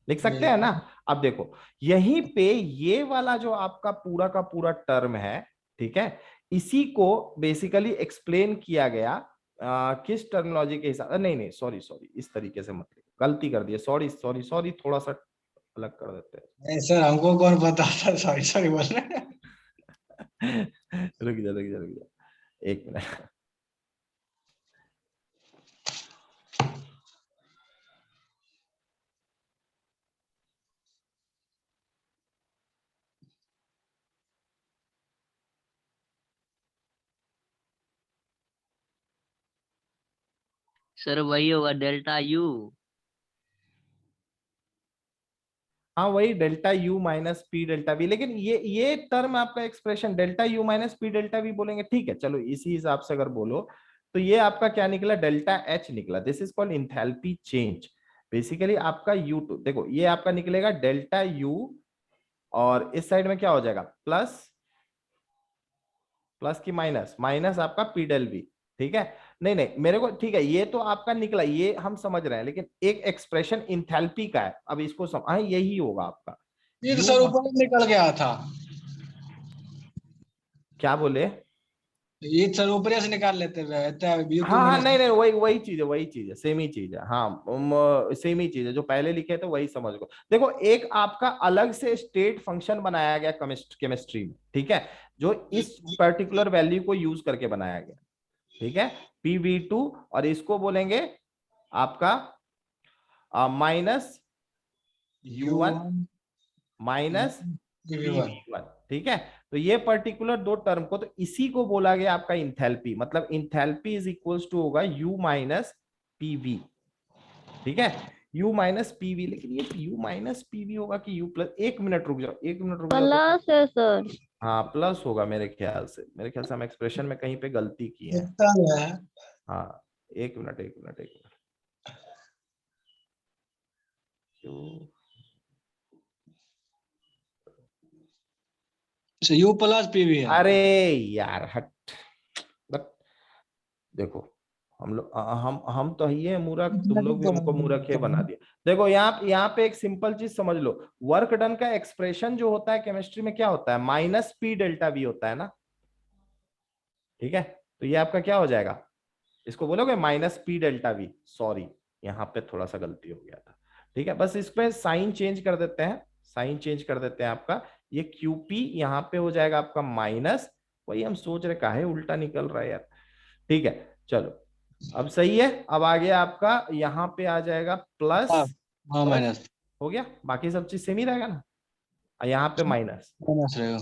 लिख सकते हैं ना। अब देखो यहीं पे ये वाला जो आपका पूरा का पूरा टर्म है, ठीक है, इसी को बेसिकली एक्सप्लेन किया गया किस टर्मिनोलॉजी के हिसाब, नहीं नहीं सॉरी सॉरी, इस तरीके से मत लिखो, गलती कर दिए, सॉरी सॉरी सॉरी, थोड़ा सा अलग कर देते हैं। नहीं सर, हमको कौन पता था, सॉरी सॉरी बोल रहे हैं। रुक जा रुक जा रुक जा, एक मिनट। सर वही होगा डेल्टा यू। हाँ वही delta U minus P delta we, लेकिन ये टर्म आपका expression delta U minus P delta we बोलेंगे, ठीक है, चलो इसी हिसाब से अगर बोलो तो ये आपका क्या निकला, डेल्टा H निकला। This is called enthalpy change. Basically आपका U2 देखो, ये आपका निकलेगा डेल्टा U, और इस साइड में क्या हो जाएगा, प्लस प्लस की माइनस, माइनस आपका पी डेल वी, ठीक है। नहीं नहीं मेरे को ठीक है, ये तो आपका निकला, ये हम समझ रहे हैं, लेकिन एक एक्सप्रेशन इंथैल्पी का है, अब इसको यही होगा आपका। ये तो सर ऊपर निकल गया था, क्या बोले, ये सर ऊपर से निकाल लेते हुए। हाँ हाँ नहीं नहीं वही वही चीज है, वही चीज है, सेम ही चीज है, हाँ सेम ही चीज है, जो पहले लिखे थे वही समझ लो। देखो एक आपका अलग से स्टेट फंक्शन बनाया गया केमिस्ट्री में, ठीक है, जो इस पर्टिकुलर वैल्यू को यूज करके बनाया गया, ठीक है, PV2, और इसको बोलेंगे आपका माइनस U1 माइनस PV1, ठीक है। तो ये पर्टिकुलर दो टर्म को, तो इसी को बोला गया आपका इंथैल्पी, मतलब इंथैल्पी इज इक्वल्स टू होगा U माइनस PV, ठीक है, U माइनस PV। लेकिन ये U माइनस PV होगा कि U प्लस, एक मिनट रुक जाओ, एक मिनट रुक जाओ, प्लस है सर। हाँ प्लस होगा मेरे ख्याल से, मेरे ख्याल से हम एक्सप्रेशन में कहीं पे गलती की है। हाँ एक मिनट एक मिनट एक मिनट, U प्लस PV है। अरे यार हट, बट देखो हम तो ये मूर्ख, तुम लोग भी हमको मूर्ख ही बना दिया। देखो यहाँ पे एक सिंपल चीज समझ लो, वर्क डन का एक्सप्रेशन जो होता है केमिस्ट्री में क्या होता है, माइनस पी डेल्टा वी होता है ना, ठीक है। तो ये आपका क्या हो जाएगा, इसको बोलोगे minus P delta we, sorry यहाँ पे थोड़ा सा गलती हो गया था, ठीक है, बस इस पे साइन चेंज कर देते हैं, साइन चेंज कर देते हैं आपका, ये QP यहाँ पे हो जाएगा आपका माइनस, वही हम सोच रहे काहे उल्टा निकल रहा है यार, ठीक है चलो अब सही है। अब आ गया आपका यहाँ पे आ जाएगा प्लस, हाँ माइनस हो गया, बाकी सब चीज सेम ही रहेगा ना, यहाँ पे माइनस, माइनस रहेगा।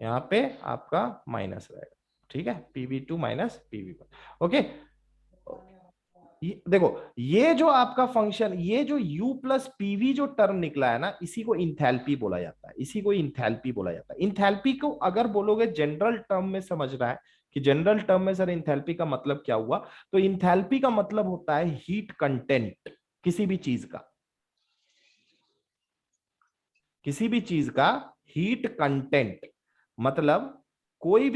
यहाँ पे आपका माइनस रहेगा, ठीक है, PV2 माइनस PV1, ओके। देखो ये जो आपका फंक्शन, ये जो U प्लस PV जो टर्म निकला है ना, इसी को इंथैल्पी बोला जाता है, इसी को इंथैल्पी बोला जाता है। इंथैल्पी को अगर बोलोगे जनरल टर्म में समझना है कि जनरल टर्म में सर इंथैल्पी का मतलब क्या हुआ, तो इंथैल्पी का मतलब होता है हीट कंटेंट किसी भी चीज का, किसी भी चीज का हीट कंटेंट, मतलब कोई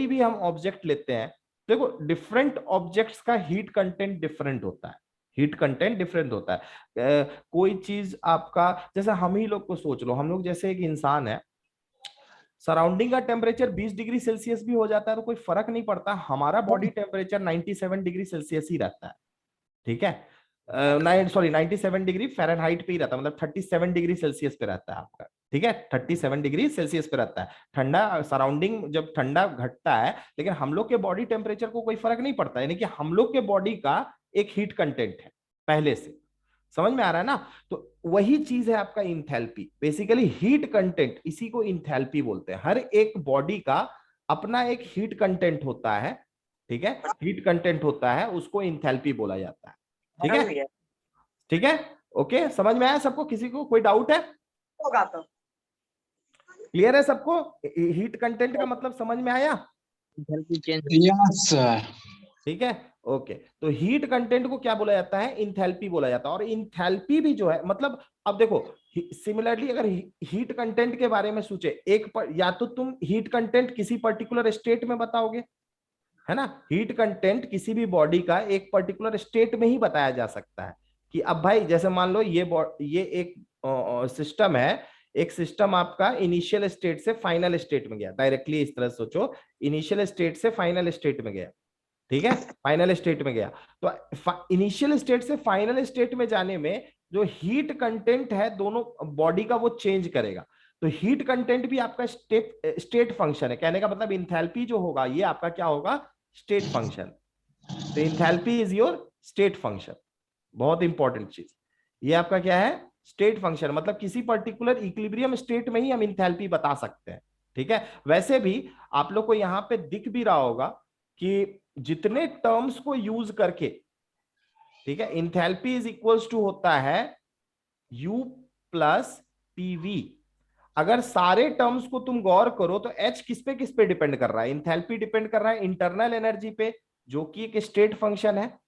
भी हम ऑब्जेक्ट लेते हैं, देखो डिफरेंट ऑब्जेक्ट्स का हीट कंटेंट डिफरेंट होता है, हीट कंटेंट डिफरेंट होता है। कोई चीज आपका, जैसे हम ही लोग को सोच लो, हम लोग जैसे एक इंसान है, सराउंडिंग का टेम्परेचर 20 डिग्री सेल्सियस भी हो जाता है तो कोई फर्क नहीं पड़ता, हमारा बॉडी टेम्परेचर 97 डिग्री सेल्सियस ही रहता है, ठीक है, 97 डिग्री फ़ारेनहाइट पे ही रहता है, मतलब 37 डिग्री सेल्सियस पे रहता है आपका, ठीक है, 37 डिग्री सेल्सियस पे रहता है। ठंडा सराउंडिंग जब ठंडा घटता है, लेकिन हम लोग के बॉडी टेम्परेचर को कोई फर्क नहीं पड़ता, यानी कि हम लोग के बॉडी का एक हीट कंटेंट है पहले से, समझ में आ रहा है ना। तो वही चीज है आपका इंथैल्पी, बेसिकली हीट कंटेंट, इसी को इंथैल्पी बोलते हैं। हर एक बॉडी का अपना एक हीट कंटेंट होता है, ठीक है, हीट कंटेंट होता है, उसको इंथैल्पी बोला जाता है, ठीक है, ठीक है, ओके, समझ में आया सबको, किसी को कोई डाउट है, क्लियर है सबको, हीट कंटेंट का मतलब समझ में आया, इंथैल्पी चेंज। Yes sir. ठीक है, ओके, तो हीट कंटेंट को क्या बोला जाता है? इंथैल्पी बोला जाता है। और इंथैल्पी भी जो है, मतलब अब देखो सिमिलरली अगर हीट कंटेंट के बारे में सोचे, या तो तुम हीट कंटेंट किसी पर्टिकुलर स्टेट में बताओगे, है ना, हीट कंटेंट किसी भी बॉडी का एक पर्टिकुलर स्टेट में ही बताया जा सकता है कि अब भाई जैसे मान लो ये एक सिस्टम है, एक सिस्टम आपका इनिशियल स्टेट से फाइनल स्टेट में गया, डायरेक्टली इस तरह सोचो, इनिशियल स्टेट से फाइनल स्टेट में गया, ठीक है, फाइनल स्टेट में गया, तो इनिशियल स्टेट से फाइनल स्टेट में जाने में जो हीट कंटेंट है दोनों बॉडी का वो चेंज करेगा। तो हीट कंटेंट भी आपका स्टेट फंक्शन है, कहने का मतलब इंथैल्पी जो होगा ये आपका क्या होगा? State function. तो enthalpy is your state function, बहुत इंपॉर्टेंट चीज, ये आपका क्या है? स्टेट फंक्शन, मतलब किसी पर्टिकुलर इक्विलिब्रियम स्टेट में ही हम इंथैल्पी बता सकते हैं, ठीक है। वैसे भी आप लोग को यहां पे दिख भी रहा होगा कि जितने टर्म्स को यूज करके, ठीक है, इंथैल्पी इज इक्वल्स टू होता है U प्लस PV। अगर सारे टर्म्स को तुम गौर करो तो H किस पे डिपेंड कर रहा है? इंथैल्पी डिपेंड कर रहा है इंटरनल एनर्जी पे, जो कि एक स्टेट फंक्शन है,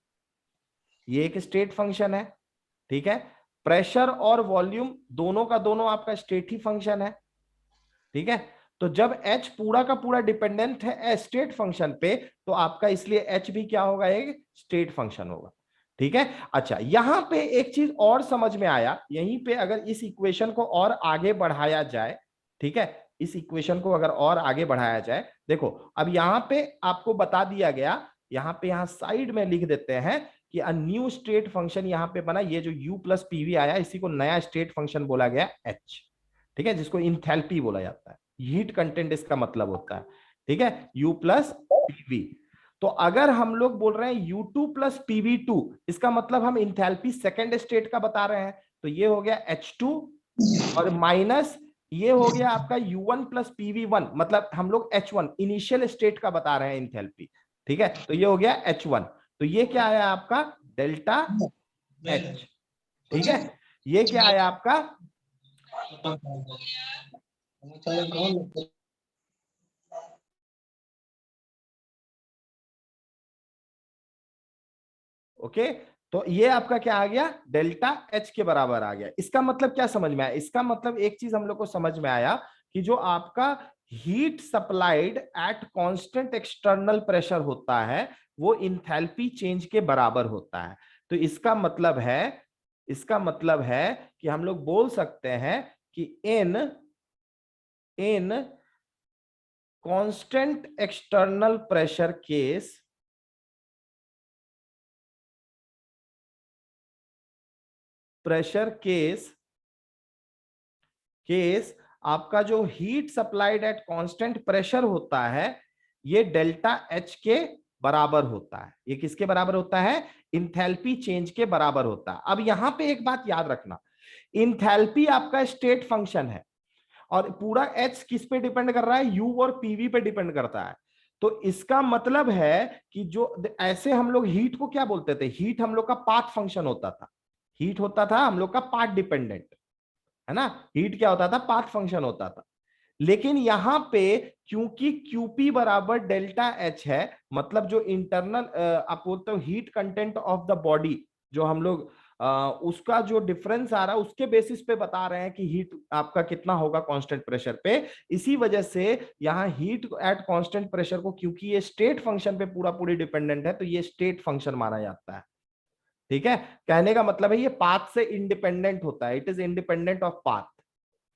ये एक स्टेट फंक्शन है, ठीक है। प्रेशर और वॉल्यूम दोनों का दोनों आपका स्टेट ही फंक्शन है, ठीक है। तो जब H पूरा का पूरा डिपेंडेंट है स्टेट फंक्शन पे, तो आपका इसलिए H भी क्या होगा? एक स्टेट फंक्शन होगा, ठीक है। अच्छा, यहां पे एक चीज और समझ में आया, यहीं पे अगर इस इक्वेशन को और आगे बढ़ाया जाए, ठीक है, इस इक्वेशन को अगर और आगे बढ़ाया जाए, देखो अब यहां पे आपको बता दिया गया, यहां साइड में लिख देते हैं कि अ न्यू स्टेट फंक्शन यहां पे बना, ये जो U प्लस PV आया इसी को नया स्टेट फंक्शन बोला गया H, ठीक है, जिसको इंथैल्पी बोला जाता है, हीट कंटेंट इसका मतलब होता है, ठीक है, U प्लस PV। तो अगर हम लोग बोल रहे हैं U2 प्लस PV2, इसका मतलब हम इंथैल्पी सेकेंड स्टेट का बता रहे हैं, तो ये हो गया H2 और माइनस ये हो गया आपका U1 प्लस PV1, मतलब हम लोग H1 इनिशियल स्टेट का बता रहे हैं इंथैल्पी, ठीक है, तो ये हो गया H1। तो ये क्या आया आपका? डेल्टा H, ठीक है, ये क्या आया आपका? ओके, तो ये आपका क्या आ गया? डेल्टा H के बराबर आ गया। इसका मतलब क्या समझ में आया? इसका मतलब एक चीज हम लोग को समझ में आया कि जो आपका heat supplied at constant external pressure होता है वो इंथैल्पी चेंज के बराबर होता है। तो इसका मतलब है कि हम लोग बोल सकते हैं कि इन कांस्टेंट एक्सटर्नल प्रेशर केस आपका जो heat supplied at constant pressure होता है ये डेल्टा H के बराबर होता है। ये किसके बराबर होता है? इंथैल्पी चेंज के बराबर होता है। अब यहां पे एक बात याद रखना, इंथैल्पी आपका स्टेट फंक्शन है और पूरा H किस पे डिपेंड कर रहा है? U और PV पे डिपेंड करता है। तो इसका मतलब है कि जो ऐसे हम लोग हीट को क्या बोलते थे? हीट हम लोग का पाथ फंक्शन होता था, हीट होता था हम लोग का पाथ डिपेंडेंट, है ना। हीट क्या होता था? पाथ फंक्शन होता था। लेकिन यहां पे क्योंकि QP बराबर डेल्टा H है, मतलब जो इंटरनल आप बोलते हो heat content of the body, जो हम लोग उसका जो डिफरेंस आ रहा है उसके बेसिस पे बता रहे हैं कि हीट आपका कितना होगा कांस्टेंट प्रेशर पे। इसी वजह से यहाँ हीट एट कांस्टेंट प्रेशर को, क्योंकि ये स्टेट फंक्शन पे पूरी डिपेंडेंट है, तो ये स्टेट फंक्शन माना जाता है, ठीक है। कहने का मतलब है ये पाथ से इंडिपेंडेंट होता है, it is independent of path.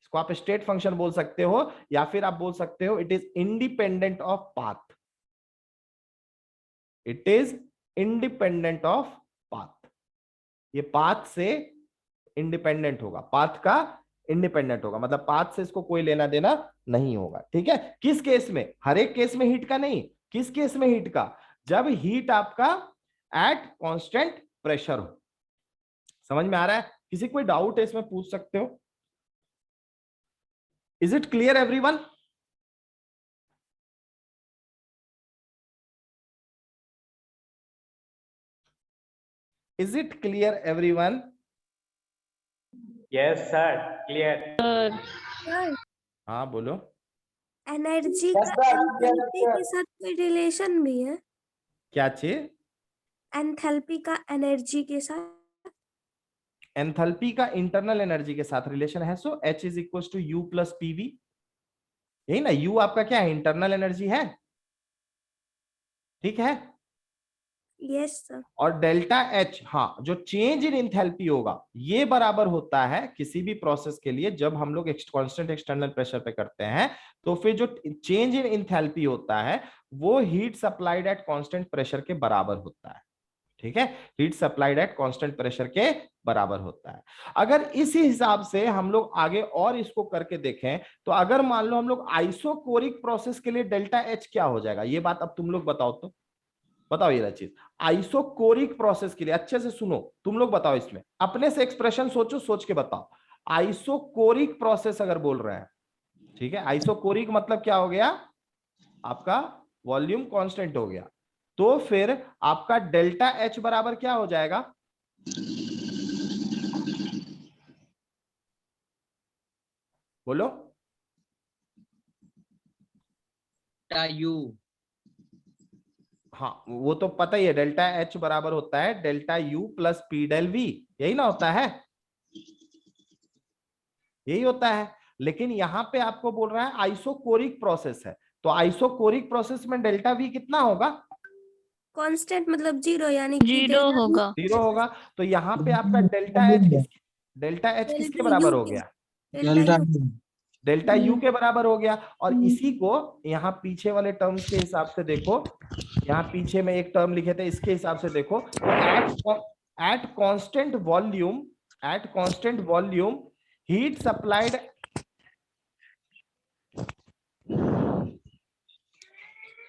इसको आप स्टेट फंक्शन बोल सकते हो या फिर आप बोल सकते हो it is independent of path, it is independent of path. ये पाथ से इंडिपेंडेंट होगा, पाथ का इंडिपेंडेंट होगा, मतलब पाथ से इसको कोई लेना देना नहीं होगा, ठीक है। किस केस में? हर एक केस में हीट का नहीं, किस केस में हीट का? जब हीट आपका एट कांस्टेंट प्रेशर हो। समझ में आ रहा है? किसी कोई डाउट है इसमें पूछ सकते हो। Is it clear everyone? Is it clear everyone? Yes, sir. Clear. हाँ बोलो। एनर्जी Yes, का sir. एंथैल्पी के साथ कोई रिलेशन भी है? क्या चीज? एंथैल्पी का एनर्जी के साथ। एंथैल्पी का इंटरनल एनर्जी के साथ रिलेशन है, so H is equal to U plus PV, यही ना। U आपका क्या है, इंटरनल एनर्जी है, ठीक है। Yes sir. और डेल्टा H, हाँ, जो चेंज इन इंथैल्पी होगा ये बराबर होता है किसी भी प्रोसेस के लिए जब हम लोग कांस्टेंट एक्सटर्नल प्रेशर पे करते हैं, तो फिर जो चेंज इन इंथैल्पी होता है वो heat supplied at constant pressure के बराबर होता है, ठीक है। Heat supplied at constant pressure के बराबर होता है। अगर इसी हिसाब से हम लोग आगे और इसको करके देखें, तो अगर मान लो हम लोग आइसोकोरिक प्रोसेस के लिए डेल्टा H क्या हो जाएगा, ये बात अब तुम लोग बताओ, तो बताओ ये चीज। आइसोकोरिक प्रोसेस के लिए अच्छे से सुनो, तुम लोग बताओ, इसमें अपने से एक्सप्रेशन सोचो, सोच के बताओ। आइसोकोरिक प्रोसेस अगर बोल रहे हैं, ठीक है, आइसोकोरिक मतलब क्या हो गया, आपका वॉल्यूम कांस्टेंट हो गया, तो फिर आपका डेल्टा H बराबर क्या हो जाएगा, बोलो। U। हाँ, वो तो पता ही है, डेल्टा H बराबर होता है delta U plus P del V, यही ना होता है, यही होता है। लेकिन यहां पे आपको बोल रहा है आइसोकोरिक प्रोसेस है, तो आइसोकोरिक प्रोसेस में डेल्टा V कितना होगा, कांस्टेंट मतलब 0, यानी कि जीरो होगा। 0 होगा। तो यहाँ पे आपका डेल्टा H किसके बराबर हो गया, डेल्टा डेल्टा U के बराबर हो गया। और इसी को यहाँ पीछे वाले टर्म्स के हिसाब से देखो, यहाँ पीछे में एक टर्म लिखे थे, इसके हिसाब से देखो, तो eight constant volume heat supplied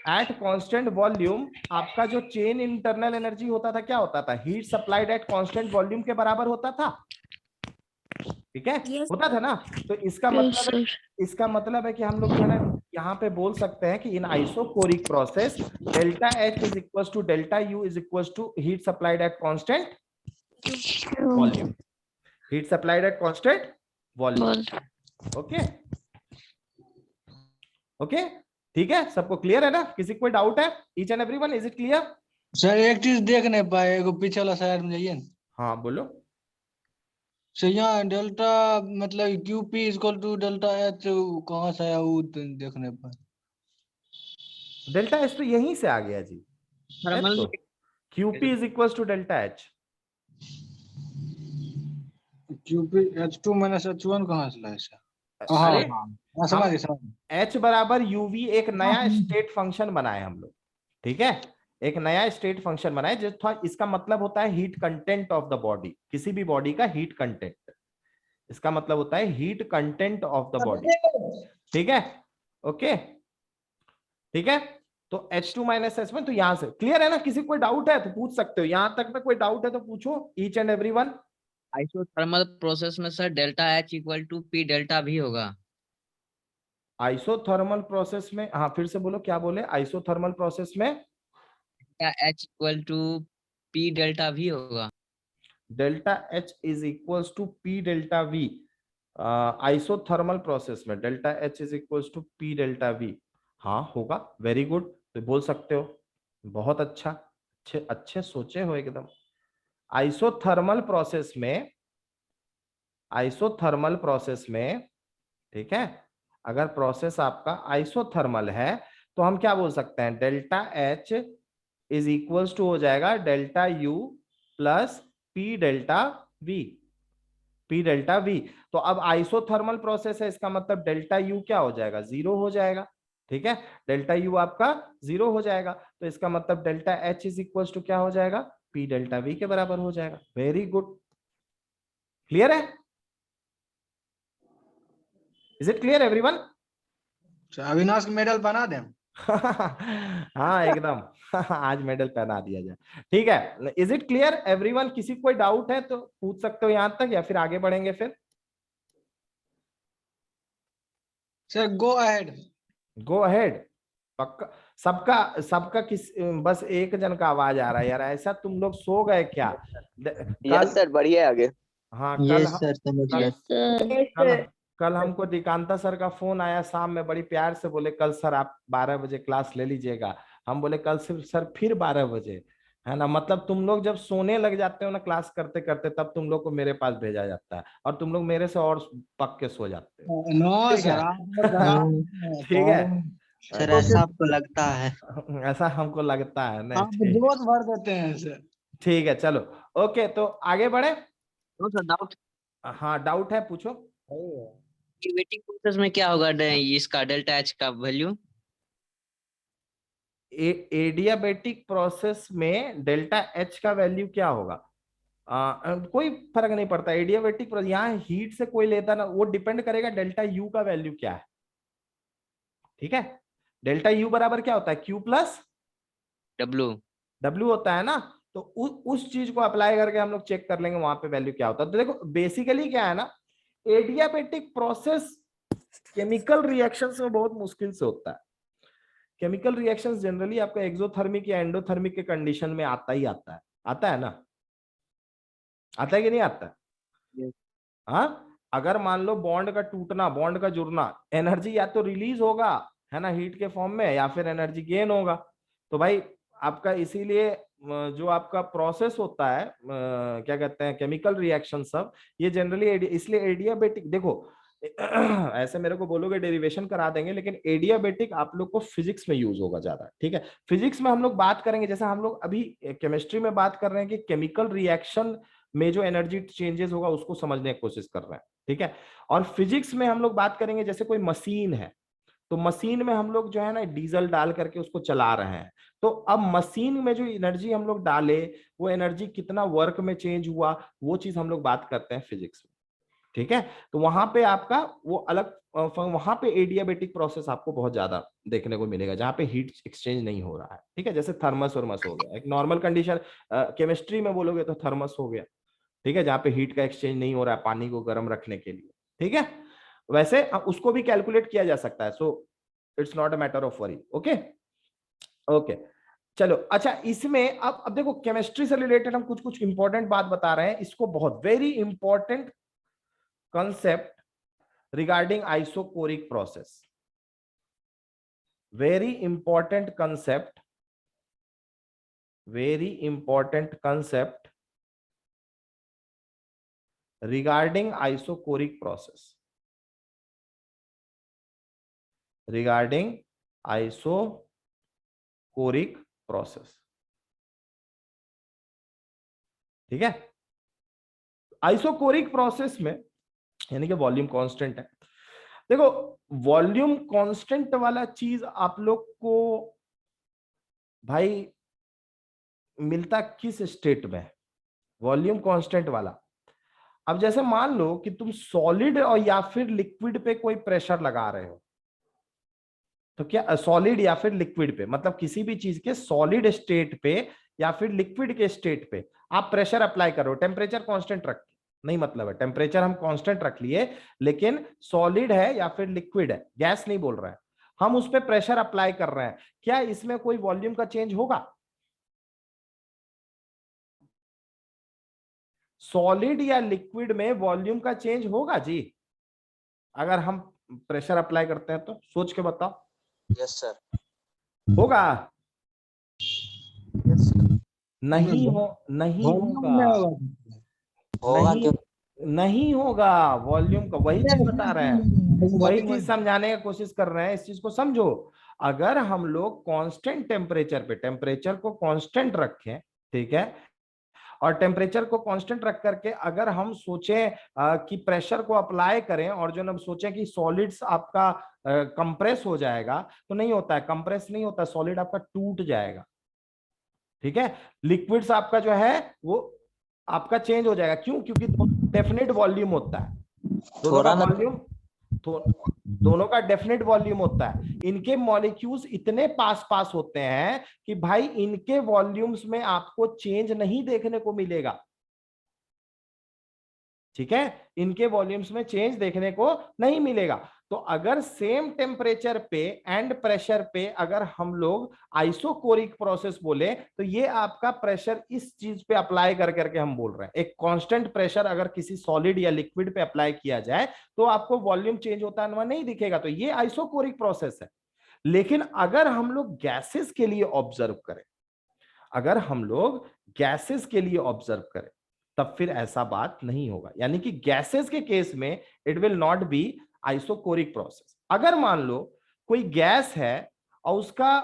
at constant volume, आपका जो चेन इंटरनल एनर्जी होता था क्या होता था, heat supplied at constant volume के बराबर होता था, ठीक है। Yes. होता था ना। तो इसका मतलब है कि हम लोग जो है ना यहाँ पे बोल सकते हैं कि in isochoric process delta H is equal to delta U is equal to heat supplied at constant volume, heat supplied at constant volume. Okay okay, ठीक है, सबको क्लियर है ना, किसी को कोई डाउट है, each and everyone, is it clear. Sir एक चीज देख नहीं पाए, एगो पीछे वाला साइड में जाइए ना। हाँ बोलो। सर यहाँ डेल्टा मतलब QP equal to delta H कहाँ से आया वो देख नहीं पाए। डेल्टा H तो यहीं से आ गया जी, थर्मल तो QP is equal to delta H। QP H2 minus H1 कहाँ से लाया सर? हाँ अरे हाँ समझ गए समझ गए। H बराबर UV एक नया स्टेट फंक्शन बनाए हम लोग, ठीक है, एक नया स्टेट फंक्शन बनाए जो था, इसका मतलब होता है heat content of the body, किसी भी बॉडी का हीट कंटेंट, इसका मतलब होता है heat content of the body, ठीक है। ओके, ठीक है। तो H2 माइनस H1, तो यहां से क्लियर है ना, किसी को कोई डाउट है तो पूछ सकते हो, यहां तक में कोई डाउट है तो पूछो, each and everyone. Isothermal process में sir delta H equal to P delta V होगा। आइसोथर्मल प्रोसेस में, हाँ फिर से बोलो, क्या बोले, आइसोथर्मल प्रोसेस में H equal to P delta V होगा। Delta H is equals to P delta V, isothermal process में delta H is equals to P delta V, हाँ होगा, वेरी गुड, तो बोल सकते हो, बहुत अच्छा, अच्छे अच्छे सोचे हो एकदम। आइसोथर्मल प्रोसेस में, आइसोथर्मल प्रोसेस में, ठीक है, अगर प्रोसेस आपका आइसोथर्मल है तो हम क्या बोल सकते हैं, delta H is equals to हो जाएगा delta U plus P delta V, P delta V। तो अब आइसोथर्मल प्रोसेस है, इसका मतलब डेल्टा U क्या हो जाएगा, 0 हो जाएगा, ठीक है, डेल्टा U आपका 0 हो जाएगा, तो इसका मतलब delta H is equals to क्या हो जाएगा, P डेल्टा V के बराबर हो जाएगा। वेरी गुड, क्लियर है, is it clear everyone. Avinash medal बना दें। हाँ एकदम, आज मेडल पहना दिया जाए, ठीक है। इज इट क्लियर एवरीवन, किसी को कोई डाउट है तो पूछ सकते हो यहां तक, या फिर आगे बढ़ेंगे फिर। Sir go ahead. Go ahead, पक्का, सबका सबका किस, बस एक जन का आवाज आ रहा है यार, ऐसा तुम लोग सो गए क्या, कल, सर बढ़िया आगे। हाँ यस सर समझ गए। Yes sir. कल हमको दिकांता सर का फोन आया शाम में, बड़ी प्यार से बोले कल सर आप 12 बजे क्लास ले लीजिएगा, हम बोले कल सिर्फ सर फिर 12 बजे, है ना, मतलब तुम लोग जब सोने लग जाते हो ना क्लास करते करते, तब तुम लोग को मेरे पास भेजा जाता है और तुम लोग मेरे से और पक के सो जाते हो। नो ठीक सर, है। आप लोग डरा देते हैं ठीक है। सर। सर तो ऐसा आपको लगता है? ऐसा हमको लगता है नहीं, आप ठीक। जोश भर देते हैं सर। ठीक है चलो। ओके तो आगे बढ़े। तो सर डाउट, हाँ डाउट है पूछो। वेटिंग प्रोसेस में क्या होगा इसका डेल्टा एच का वैल्यू? एडियाबेटिक प्रोसेस में डेल्टा एच का वैल्यू क्या होगा? कोई फर्क नहीं पड़ता। एडियाबेटिक प्रोसेस यहाँ हीट से कोई लेता ना, वो डिपेंड करेगा डेल्टा यू का वैल्यू क्या है। ठीक है, डेल्टा यू बराबर क्या होता है, क्यू प्लस डब्लू। डब्ल्यू होता है ना। तो उस चीज को अप्लाई करके हम लोग चेक कर लेंगे वहां पे वैल्यू क्या होता है। तो देखो बेसिकली क्या है ना, एडियाबेटिक प्रोसेस केमिकल रिएक्शंस में बहुत मुश्किल से होता है। केमिकल रिएक्शंस जनरली आपका एक्सोथर्मिक या एंडोथर्मिक के कंडीशन में आता ही आता है ना, आता है कि नहीं आता है? हाँ, अगर मान लो बॉन्ड का टूटना, बॉन्ड का जुड़ना, एनर्जी या तो रिलीज होगा है ना हीट के फॉर्म में, या फिर एनर्जी गेन होगा। तो भाई आपका इसीलिए जो आपका प्रोसेस होता है क्या कहते हैं केमिकल रिएक्शन सब, ये जनरली इसलिए एडियाबेटिक देखो ऐसे मेरे को बोलोगे डेरिवेशन करा देंगे, लेकिन एडियाबेटिक आप लोग को फिजिक्स में यूज होगा ज्यादा। ठीक है, फिजिक्स में हम लोग बात करेंगे, जैसा हम लोग अभी केमिस्ट्री में बात कर रहे हैं कि केमिकल रिएक्शन में जो एनर्जी चेंजेस होगा उसको समझने की कोशिश कर रहे हैं। ठीक है, और फिजिक्स में हम लोग बात करेंगे जैसे कोई मशीन है, तो मशीन में हम लोग जो है ना डीजल डाल करके उसको चला रहे हैं। तो अब मशीन में जो एनर्जी हम लोग डाले, वो एनर्जी कितना वर्क में चेंज हुआ, वो चीज हम लोग बात करते हैं फिजिक्स में। ठीक है, तो वहां पे आपका वो अलग वहां पे एडियाबेटिक प्रोसेस आपको बहुत ज्यादा देखने को मिलेगा, जहां पे हीट एक्सचेंज नहीं हो रहा है। ठीक है, जैसे थर्मस वर्मस हो गया, एक नॉर्मल कंडीशन केमिस्ट्री में बोलोगे तो थर्मस हो गया। ठीक है, जहां पे हीट का एक्सचेंज नहीं हो रहा है पानी को गर्म रखने के लिए। ठीक है, वैसे उसको भी कैलकुलेट किया जा सकता है, so it's not a matter of worry. Okay okay चलो। अच्छा इसमें अब देखो केमिस्ट्री से रिलेटेड हम कुछ कुछ इंपॉर्टेंट बात बता रहे हैं, इसको बहुत very important concept regarding isochoric process, very important concept regarding isochoric process, regarding isochoric process। ठीक है, आइसोकोरिक प्रोसेस में यानी कि वॉल्यूम कांस्टेंट है। देखो वॉल्यूम कांस्टेंट वाला चीज आप लोग को भाई मिलता किस स्टेट में, वॉल्यूम कांस्टेंट वाला। अब जैसे मान लो कि तुम सॉलिड और या फिर लिक्विड पे कोई प्रेशर लगा रहे हो, तो क्या सॉलिड या फिर लिक्विड पे, मतलब किसी भी चीज के सॉलिड स्टेट पे या फिर लिक्विड के स्टेट पे आप प्रेशर अप्लाई करो, टेम्परेचर कांस्टेंट रख नहीं, मतलब है टेम्परेचर हम कांस्टेंट रख लिए, लेकिन सॉलिड है या फिर लिक्विड है, गैस नहीं बोल रहे हैं, हम उस पर प्रेशर अप्लाई कर रहे हैं, क्या इसमें कोई वॉल्यूम का चेंज होगा? सॉलिड या लिक्विड में वॉल्यूम का चेंज होगा जी अगर हम प्रेशर अप्लाई करते हैं? तो सोच के बताओ। Yes sir. होगा? Yes sir. नहीं होगा, होगा नहीं क्यों? नहीं होगा वॉल्यूम का, वही चीज बता रहे हैं, वही चीज समझाने की कोशिश कर रहे हैं, इस चीज को समझो। अगर हम लोग कांस्टेंट टेम्परेचर पे टेम्परेचर को कांस्टेंट रखें, ठीक है, और टेम्परेचर को कांस्टेंट रख करके अगर हम सोचें कि प्रेशर को अप्लाई करें, और जो हम सोचें कि सॉलिड्स आपका कंप्रेस हो जाएगा, तो नहीं होता है, कंप्रेस नहीं होता, सॉलिड आपका टूट जाएगा। ठीक है, लिक्विड्स आपका जो है वो आपका चेंज हो जाएगा, क्यों? क्योंकि डेफिनेट वॉल्यूम होता है, दोनों का वॉल्यूम, दोनों का डेफिनेट वॉल्यूम होता है। इनके मॉलिक्यूल्स इतने पास पास होते हैं कि भाई इनके वॉल्यूम्स में आपको चेंज नहीं देखने को मिलेगा। ठीक है, इनके वॉल्यूम्स में चेंज देखने को नहीं मिलेगा। तो अगर सेम टेम्परेचर पे एंड प्रेशर पे अगर हम लोग आइसोकोरिक प्रोसेस बोले, तो ये आपका प्रेशर इस चीज पे अप्लाई कर करके हम बोल रहे हैं, एक कांस्टेंट प्रेशर अगर किसी सॉलिड या लिक्विड पे अप्लाई किया जाए तो आपको वॉल्यूम चेंज होता हुआ नहीं दिखेगा, तो ये आइसोकोरिक प्रोसेस है। लेकिन अगर हम लोग गैसेस के लिए ऑब्जर्व करें, अगर हम लोग गैसेस के लिए ऑब्जर्व करें तब फिर ऐसा बात नहीं होगा, यानी कि गैसेस के केस में it will not be isochoric process. अगर मान लो कोई गैस है और उसका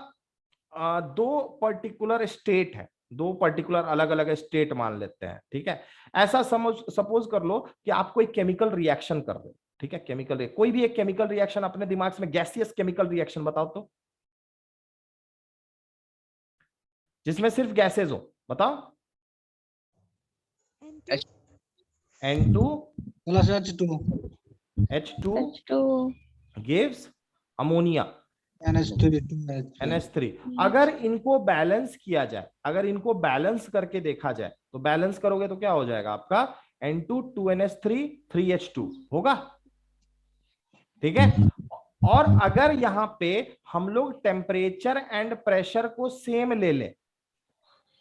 दो पर्टिकुलर स्टेट है, दो पर्टिकुलर अलग अलग स्टेट मान लेते हैं, ठीक है। ऐसा सपोज कर लो कि आप कोई केमिकल रिएक्शन कर रहे हो, ठीक है, कोई भी एक केमिकल रिएक्शन अपने दिमाग में, गैसियस केमिकल रिएक्शन बताओ तो, जिसमें सिर्फ गैसेज हो, बताओ। N2 plus H2 H2 H2 gives ammonia NH3 NH3। अगर इनको बैलेंस किया जाए, अगर इनको बैलेंस करके देखा जाए, तो बैलेंस करोगे तो क्या हो जाएगा आपका N2 2NH3 3H2 होगा, ठीक है। और अगर यहां पे हम लोग टेम्परेचर एंड प्रेशर को सेम ले लें,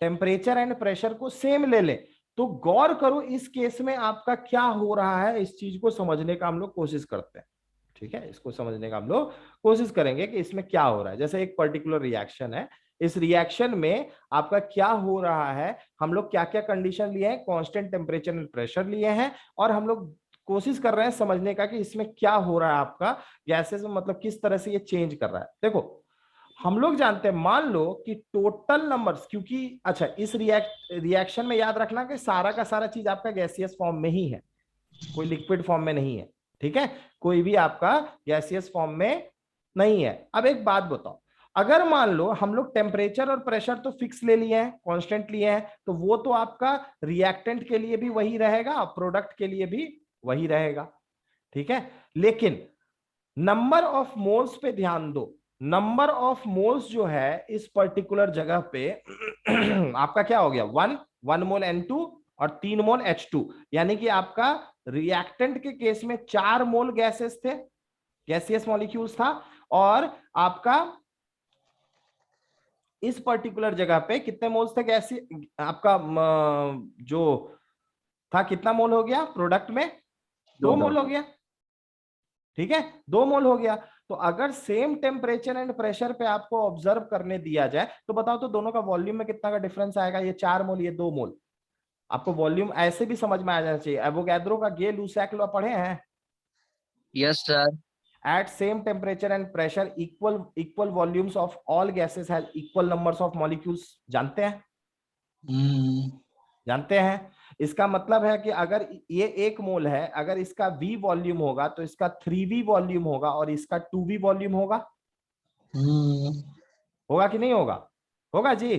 टेम्परेचर एंड प्रेशर को सेम ले लें, तो गौर करो इस केस में आपका क्या हो रहा है, इस चीज को समझने का हम लोग कोशिश करते हैं, ठीक है। इसको समझने का हम लोग कोशिश करेंगे कि इसमें क्या हो रहा है। जैसे एक पर्टिकुलर रिएक्शन है, इस रिएक्शन में आपका क्या हो रहा है, हम लोग क्या क्या कंडीशन लिए हैं, कांस्टेंट टेम्परेचर एंड प्रेशर लिए हैं, और हम लोग कोशिश कर रहे हैं समझने का कि इसमें क्या हो रहा है, आपका गैसेस में मतलब किस तरह से ये चेंज कर रहा है। देखो हम लोग जानते हैं, मान लो कि टोटल नंबर्स, क्योंकि अच्छा इस रिएक्शन में याद रखना कि सारा का सारा चीज आपका गैसियस फॉर्म में ही है, कोई लिक्विड फॉर्म में नहीं है, ठीक है, कोई भी आपका गैसियस फॉर्म में नहीं है। अब एक बात बताओ, अगर मान लो हम लोग टेम्परेचर और प्रेशर तो फिक्स ले लिए हैं, कांस्टेंट लिए हैं, तो वो तो आपका रिएक्टेंट के लिए भी वही रहेगा, प्रोडक्ट के लिए भी वही रहेगा, ठीक है। लेकिन नंबर ऑफ मोल्स पे ध्यान दो, नंबर ऑफ मोल्स जो है इस पर्टिकुलर जगह पे आपका क्या हो गया, 1 मोल N2 और 3 मोल H2, यानी कि आपका रिएक्टेंट के केस में 4 मोल गैसेस थे, गैसियस मॉलिक्यूल्स था, और आपका इस पर्टिकुलर जगह पे कितने मोल्स थे गैस, आपका जो था कितना मोल हो गया प्रोडक्ट में, 2 मोल हो गया, ठीक है, 2 मोल हो गया। तो अगर सेम टेम्परेचर एंड प्रेशर पे आपको ऑब्जर्व करने दिया जाए, तो बताओ तो दोनों का वॉल्यूम में कितना का डिफरेंस आएगा, ये 4 मोल ये 2 मोल। आपको वॉल्यूम ऐसे भी समझ में आ जाना चाहिए, एवोगैड्रो का गे लुसाक लॉ पढ़े हैं? Yes sir. At same temperature and pressure, equal volumes of all gases has equal numbers of molecules, जानते हैं? जानते हैं। इसका मतलब है कि अगर ये 1 मोल है, अगर इसका V वॉल्यूम होगा तो इसका 3V वॉल्यूम होगा और इसका 2V वॉल्यूम होगा, होगा कि नहीं होगा? होगा जी।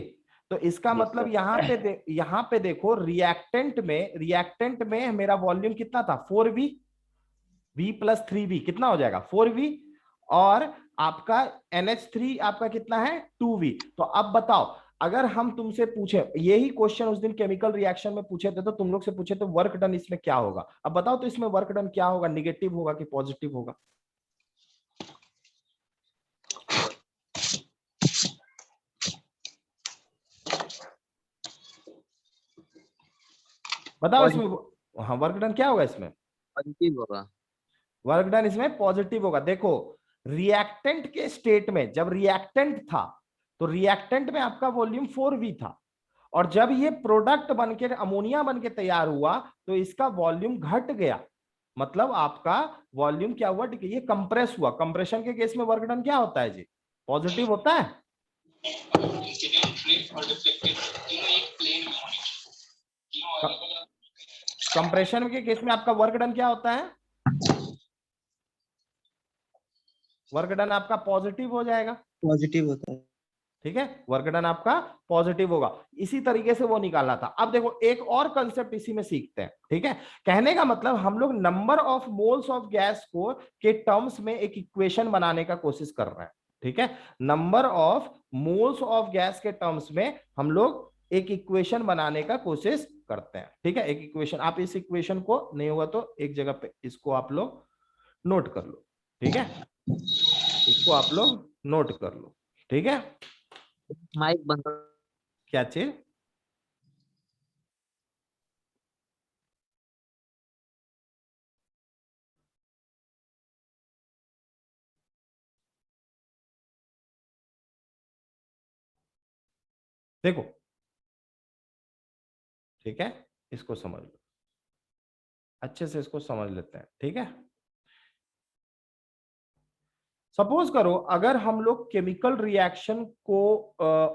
तो इसका मतलब यहाँ पे देखो, रिएक्टेंट में मेरा वॉल्यूम कितना था, 4V, V प्लस 3V कितना हो जाएगा, 4V, और आपका NH3 आपका कितना है, 2V। तो अब बताओ, अगर हम तुमसे पूछे यही क्वेश्चन उस दिन केमिकल रिएक्शन में पूछे थे, तो तुम लोग से पूछे तो वर्क डन इसमें क्या होगा, अब बताओ तो इसमें वर्क डन क्या होगा, निगेटिव होगा कि पॉजिटिव होगा? बताओ इसमें, हाँ वर्क डन क्या होगा इसमें, पॉजिटिव होगा। वर्क डन इसमें पॉजिटिव होगा। देखो रिएक्टेंट के स्टेट में, जब रिएक्टेंट था तो रिएक्टेंट में आपका वॉल्यूम 4V था, और जब ये प्रोडक्ट बनके अमोनिया बनके तैयार हुआ तो इसका वॉल्यूम घट गया, मतलब आपका वॉल्यूम क्या हुआ, ये कंप्रेस हुआ। कंप्रेशन के केस में वर्क डन क्या होता है जी, पॉजिटिव होता है। कंप्रेशन के केस में आपका वर्क डन क्या होता है, वर्क डन आपका पॉजिटिव हो जाएगा, पॉजिटिव होता है। ठीक है, वर्क डन आपका पॉजिटिव होगा। इसी तरीके से वो निकालना था। अब देखो एक और कंसेप्ट इसी में सीखते हैं, ठीक है। कहने का मतलब हम लोग number of moles of gas को के टर्म्स में एक इक्वेशन बनाने का कोशिश कर रहे हैं, ठीक है। Number of moles of gas के टर्म्स में हम लोग एक इक्वेशन बनाने का कोशिश करते हैं, ठीक है। एक इक्वेशन, आप इस इक्वेशन को नहीं होगा तो एक जगह पे इसको आप लोग नोट कर लो, ठीक है, इसको आप लोग नोट कर लो, ठीक है। माइक बंद करो। क्या चीज, देखो ठीक है, इसको समझ लो अच्छे से, इसको समझ लेते हैं। ठीक है, सपोज करो अगर हम लोग केमिकल रिएक्शन को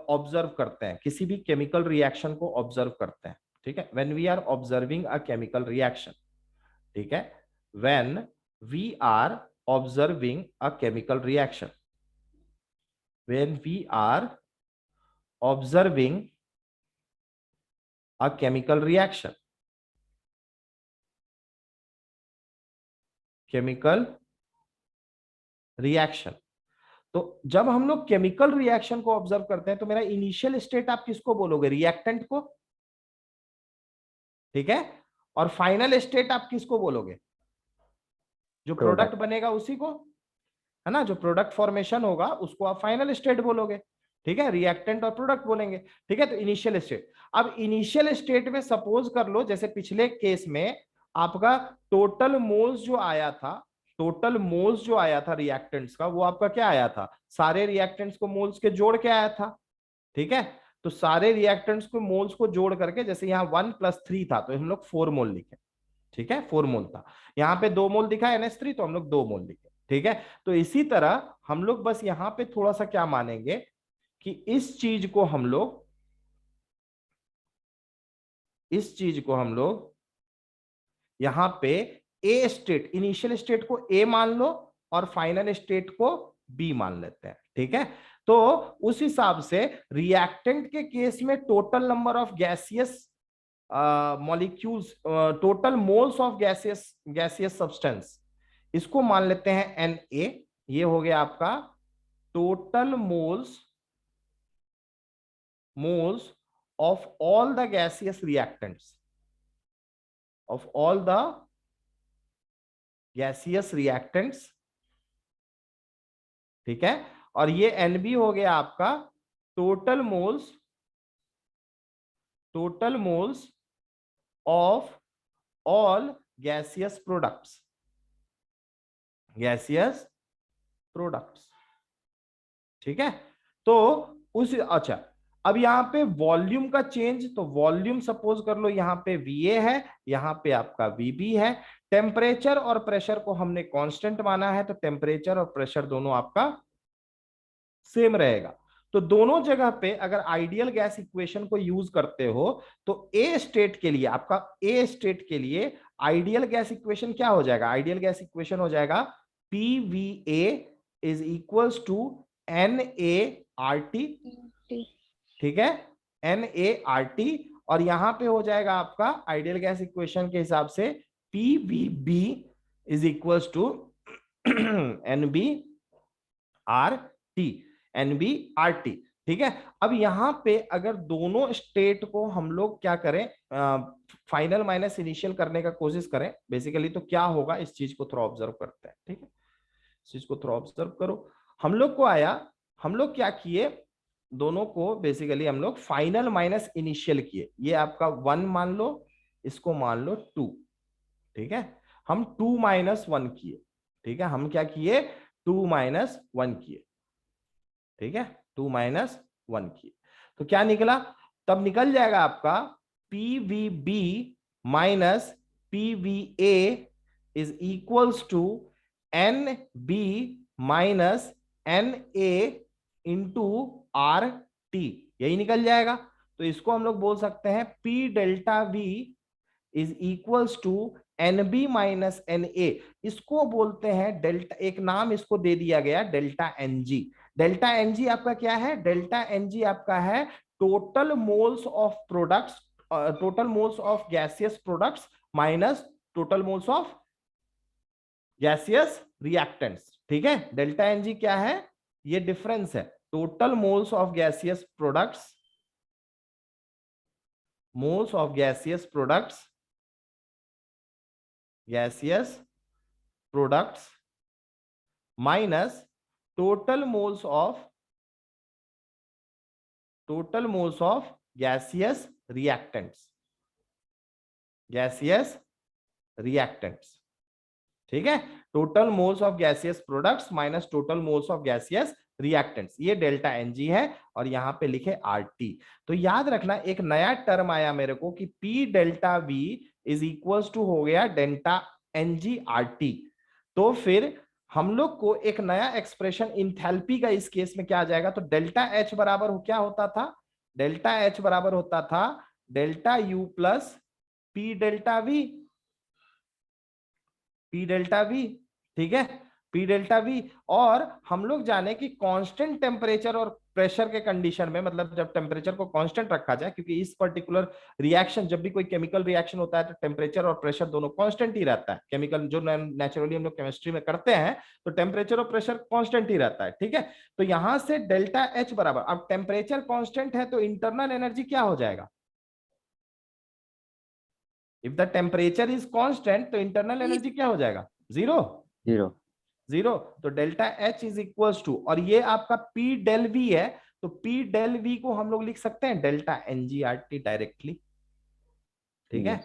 ऑब्जर्व करते हैं, किसी भी केमिकल रिएक्शन को ऑब्जर्व करते हैं, ठीक है, when we are observing a chemical reaction, ठीक है, when we are observing a chemical reaction, when we are observing a chemical reaction, chemical reaction, तो जब हम लोग केमिकल रिएक्शन को ऑब्जर्व करते हैं तो मेरा इनिशियल स्टेट आप किसको बोलोगे? रिएक्टेंट को, ठीक है, और फाइनल स्टेट आप किसको बोलोगे? जो प्रोडक्ट बनेगा उसी को, है ना, जो प्रोडक्ट फॉर्मेशन होगा उसको आप फाइनल स्टेट बोलोगे, ठीक है, रिएक्टेंट और प्रोडक्ट बोलेंगे, ठीक है। तो इनिशियल स्टेट, अब इनिशियल स्टेट में सपोज कर लो जैसे पिछले केस में आपका टोटल मोल्स जो आया था, टोटल मोल्स जो आया था रिएक्टेंट्स का, वो आपका क्या आया था? सारे रिएक्टेंट्स को मोल्स के जोड़ के आया था, ठीक है। तो सारे रिएक्टेंट्स को मोल्स को जोड़ करके, जैसे यहाँ 1 + 3 था तो हम लोग 4 मोल लिखे, ठीक है, 4 मोल था। यहाँ पे 2 मोल दिखा NH3 तो हम लोग 2 मोल लिखे, ठीक है। तो इसी तरह हम लोग बस यहाँ पे थोड़ा सा क्या मानेंगे कि इस चीज को हम लोग यहाँ पे ए स्टेट, इनिशियल स्टेट को ए मान लो और फाइनल स्टेट को बी मान लेते हैं, ठीक है। तो उस हिसाब से रिएक्टेंट के केस में total number of gaseous molecules, total moles of gaseous substance, इसको मान लेते हैं Na। ये हो गया आपका total moles of all the gaseous reactants, of all the gaseous reactants, ठीक है। और ये Nb हो गया आपका total moles of all gaseous products, ठीक है। तो उस, अच्छा, अब यहाँ पे वॉल्यूम का चेंज, तो वॉल्यूम सपोज कर लो यहाँ पे Va है, यहाँ पे आपका Vb है। टेम्परेचर और प्रेशर को हमने कांस्टेंट माना है, तो टेम्परेचर और प्रेशर दोनों आपका सेम रहेगा। तो दोनों जगह पे अगर आइडियल गैस इक्वेशन को यूज करते हो तो ए स्टेट के लिए, आपका ए स्टेट के लिए आइडियल गैस इक्वेशन क्या हो जाएगा? आइडियल गैस इक्वेशन हो जाएगा PVA is equals to NaRT, ठीक है, NaRT। और यहां पे हो जाएगा आपका आइडियल गैस इक्वेशन के हिसाब से PVB is equals to NbRT, ठीक है। अब यहां पे अगर दोनों स्टेट को हम लोग क्या करें, फाइनल माइनस इनिशियल करने का कोशिश करें बेसिकली, तो क्या होगा इस चीज को थोड़ा ऑब्जर्व करते हैं, ठीक है। इस चीज को थोड़ा ऑब्जर्व करो। हम लोग को आया, हम लोग क्या किए, दोनों को बेसिकली हम लोग फाइनल माइनस इनिशियल किए। ये आपका 1 मान लो, इसको मान लो 2, ठीक है। हम 2 - 1 किए, ठीक है, हम क्या किए, 2 - 1 किए, ठीक है, 2 - 1 किए। तो क्या निकला? तब निकल जाएगा आपका PVB minus PVA is equals to NB minus NA into RT, यही निकल जाएगा। तो इसको हम लोग बोल सकते हैं P delta V is equals to NB minus NA। इसको बोलते हैं डेल्टा, एक नाम इसको दे दिया गया डेल्टा NG। डेल्टा NG आपका क्या है? डेल्टा NG आपका है total moles of products, total moles of gaseous products minus total moles of gaseous reactants, ठीक है। डेल्टा NG क्या है? ये डिफरेंस है, total moles of gaseous products, moles of gaseous products minus total moles of gaseous reactants, ठीक है। Total moles of gaseous products minus total moles of gaseous reactants, ये delta N G है और यहाँ पे लिखे आरटी। तो याद रखना एक नया टर्म आया मेरे को कि P delta V is equals to हो गया डेल्टा एनजी आरटी। तो फिर हम लोग को एक नया एक्सप्रेशन इंथैल्पी का इस केस में क्या आ जाएगा, तो डेल्टा एच बराबर हो क्या होता था, डेल्टा एच बराबर होता था delta U plus P delta we, P delta we, ठीक है, पी डेल्टा वी। और हम लोग जाने कि कांस्टेंट टेम्परेचर और प्रेशर के कंडीशन में, मतलब जब टेम्परेचर को कांस्टेंट रखा जाए, क्योंकि इस पर्टिकुलर रिएक्शन जब भी कोई केमिकल रिएक्शन होता है तो टेम्परेचर और प्रेशर दोनों कांस्टेंट ही रहता है। केमिकल जो नेचुरली हम लोग केमिस्ट्री में करते हैं तो टेम्परेचर और प्रेशर कांस्टेंट ही रहता है, ठीक है। तो यहां से डेल्टा एच बराबर, अब टेम्परेचर कांस्टेंट है तो इंटरनल एनर्जी क्या हो जाएगा, if the temperature is constant तो इंटरनल एनर्जी क्या हो जाएगा, जीरो, जीरो। जीरो। तो delta H is equals to, और ये आपका पी डेल वी है, तो पी डेल वी को हम लोग लिख सकते हैं डेल्टा एनजीआरटी डायरेक्टली, ठीक है,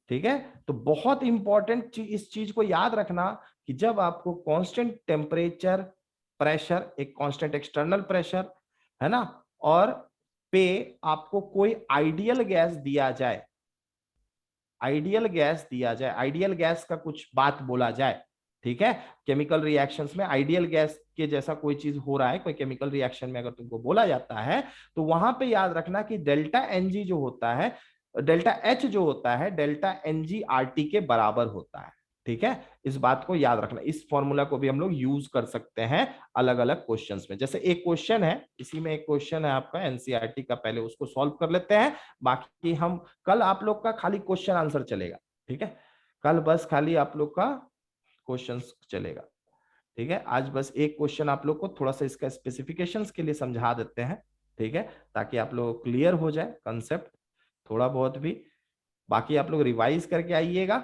ठीक है। तो बहुत इंपॉर्टेंट इस चीज को याद रखना कि जब आपको कांस्टेंट टेम्परेचर, प्रेशर, एक कांस्टेंट एक्सटर्नल प्रेशर है ना, और पे आपको कोई आइडियल गैस दिया जाए, आइडियल गैस दिया जाए, आइडियल गैस का कुछ बात बोला जाए, ठीक है, केमिकल रिएक्शंस में आइडियल गैस के जैसा कोई चीज हो रहा है, कोई केमिकल रिएक्शन में अगर तुमको बोला जाता है तो वहां पे याद रखना कि डेल्टा एनजी जो होता है, डेल्टा एच जो होता है डेल्टा एनजी आरटी के बराबर होता है, ठीक है। इस बात को याद रखना, इस फॉर्मूला को भी हम लोग यूज कर सकते हैं अलग अलग क्वेश्चंस में। जैसे एक क्वेश्चन है, इसी में एक क्वेश्चन है आपका एनसीईआरटी का, पहले उसको सॉल्व कर लेते हैं, बाकी हम कल आप लोग का खाली क्वेश्चन आंसर चलेगा, ठीक है, कल बस खाली आप लोग का क्वेश्चंस चलेगा, ठीक है। आज बस एक क्वेश्चन आप लोग को थोड़ा सा इसका स्पेसिफिकेशंस के लिए समझा देते हैं, ठीक है, ताकि आप लोग क्लियर हो जाए कंसेप्ट थोड़ा बहुत भी, बाकी आप लोग रिवाइज करके आइएगा,